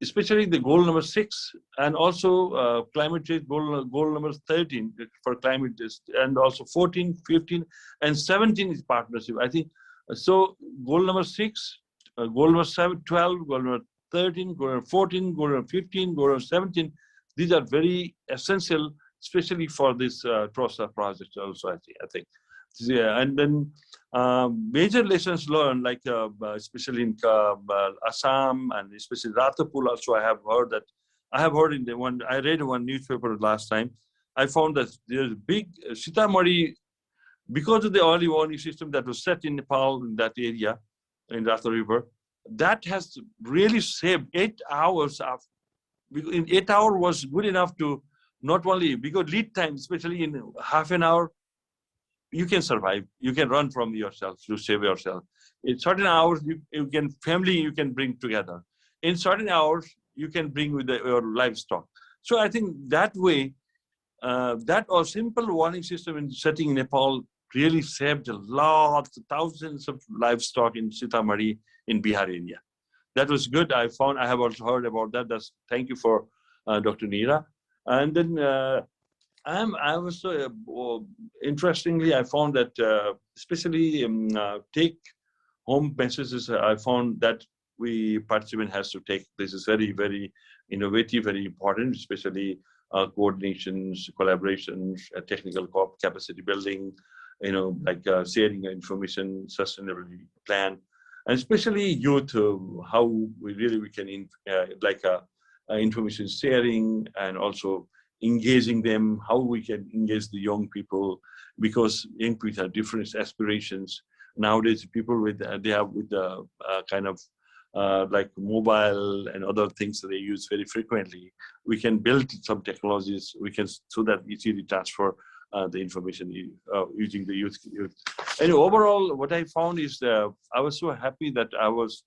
especially the goal number 6 and also climate change goal number 13 for climate, and also 14, 15, and 17 is partnership. I think so. Goal number 6, goal number 7, 12, goal number 13, goal number 14, goal number 15, goal number 17. These are very essential, especially for this TROSA project also, I think. Yeah, and then major lessons learned, like especially in Assam and especially Ratapur also, I have heard in the one, I read one newspaper last time, I found that there's a big Sitamarhi, because of the early warning system that was set in Nepal in that area, in Ratha River, that has really saved 8 hours of, in 8 hours was good enough to not only, because lead time, especially in half an hour, you can survive, you can run from yourself to save yourself. In certain hours, you can bring together. In certain hours, you can bring with your livestock. So I think that way, that or simple warning system in setting in Nepal really saved a lot, thousands of livestock in Sitamarhi in Bihar area. That was good. I have also heard about that. Thank you for Dr. Neera. And then I was interestingly, I found that especially take home messages. I found that participant has to take. This is very, very innovative, very important, especially coordinations, collaborations, technical capacity building, like sharing information, sustainability plan, and especially youth, how we can information sharing, and also engaging them, how we can engage the young people, because young people have different aspirations. Nowadays, people they have kind of like mobile and other things that they use very frequently. We can build some technologies, so that easily transfer the information using the youth. And overall, what I found is I was so happy that I was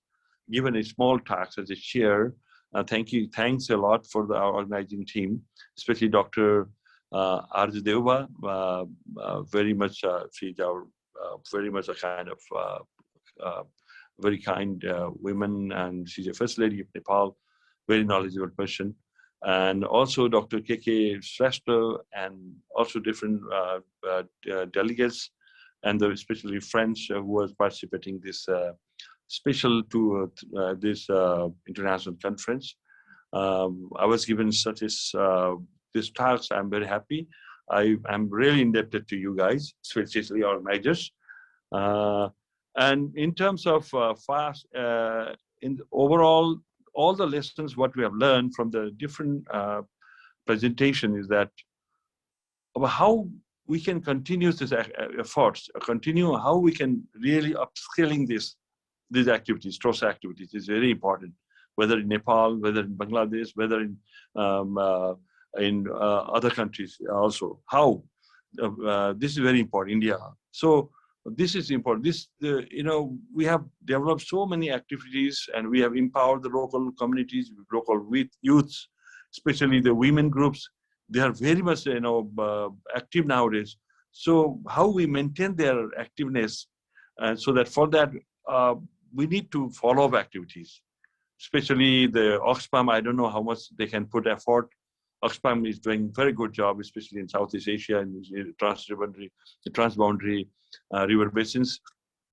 given a small task as a chair. Thanks a lot for our organizing team, especially Dr. Arju Deuba. Very much, she's our very much a kind of very kind woman, and she's a First Lady of Nepal, very knowledgeable person. And also Dr. KK Shrestha, and also different delegates, and especially French who was participating this special to this international conference. I was given such as this task. I'm very happy. I'm really indebted to you guys, especially our managers. And in terms of in overall, all the lessons what we have learned from the different presentation is that how we can continue this efforts, continue how we can really upskilling these activities, trust activities is very important, whether in Nepal, whether in Bangladesh, whether in other countries also. How this is very important, India. So this is important. We have developed so many activities, and we have empowered the local communities, local youths, especially the women groups. They are very much active nowadays. So how we maintain their activeness, and so that for that we need to follow up activities, especially the Oxfam. I don't know how much they can put effort. Oxfam is doing very good job, especially in Southeast Asia and the transboundary river basins.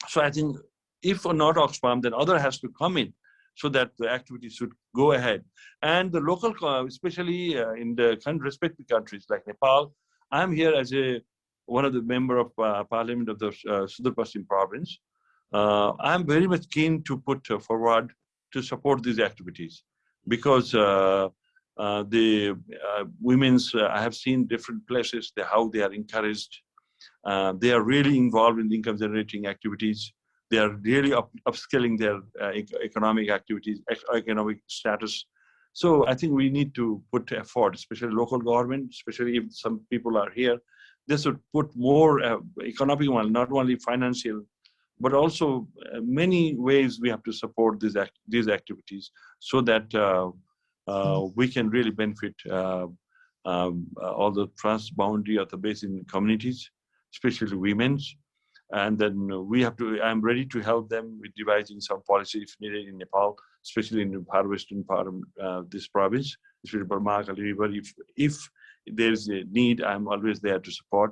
So I think if not Oxfam, then other has to come in, so that the activities should go ahead. And the local, especially in the respective countries like Nepal, I'm here as one of the member of Parliament of the Sudar Paschim province. I'm very much keen to put forward to support these activities, because the women's, I have seen different places, how they are encouraged. They are really involved in income generating activities. They are really upscaling their economic activities, economic status. So I think we need to put effort, especially local government, especially if some people are here, they should put more economic one, not only financial, but also many ways we have to support these activities, so that we can really benefit all the transboundary of the basin communities, especially women's. And then I'm ready to help them with devising some policy if needed in Nepal, especially in the far western part of this province, especially Burma, Kali River. If there's a need, I'm always there to support.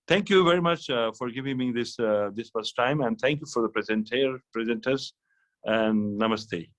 Thank you very much for giving me this first time, and thank you for the presenters, and namaste.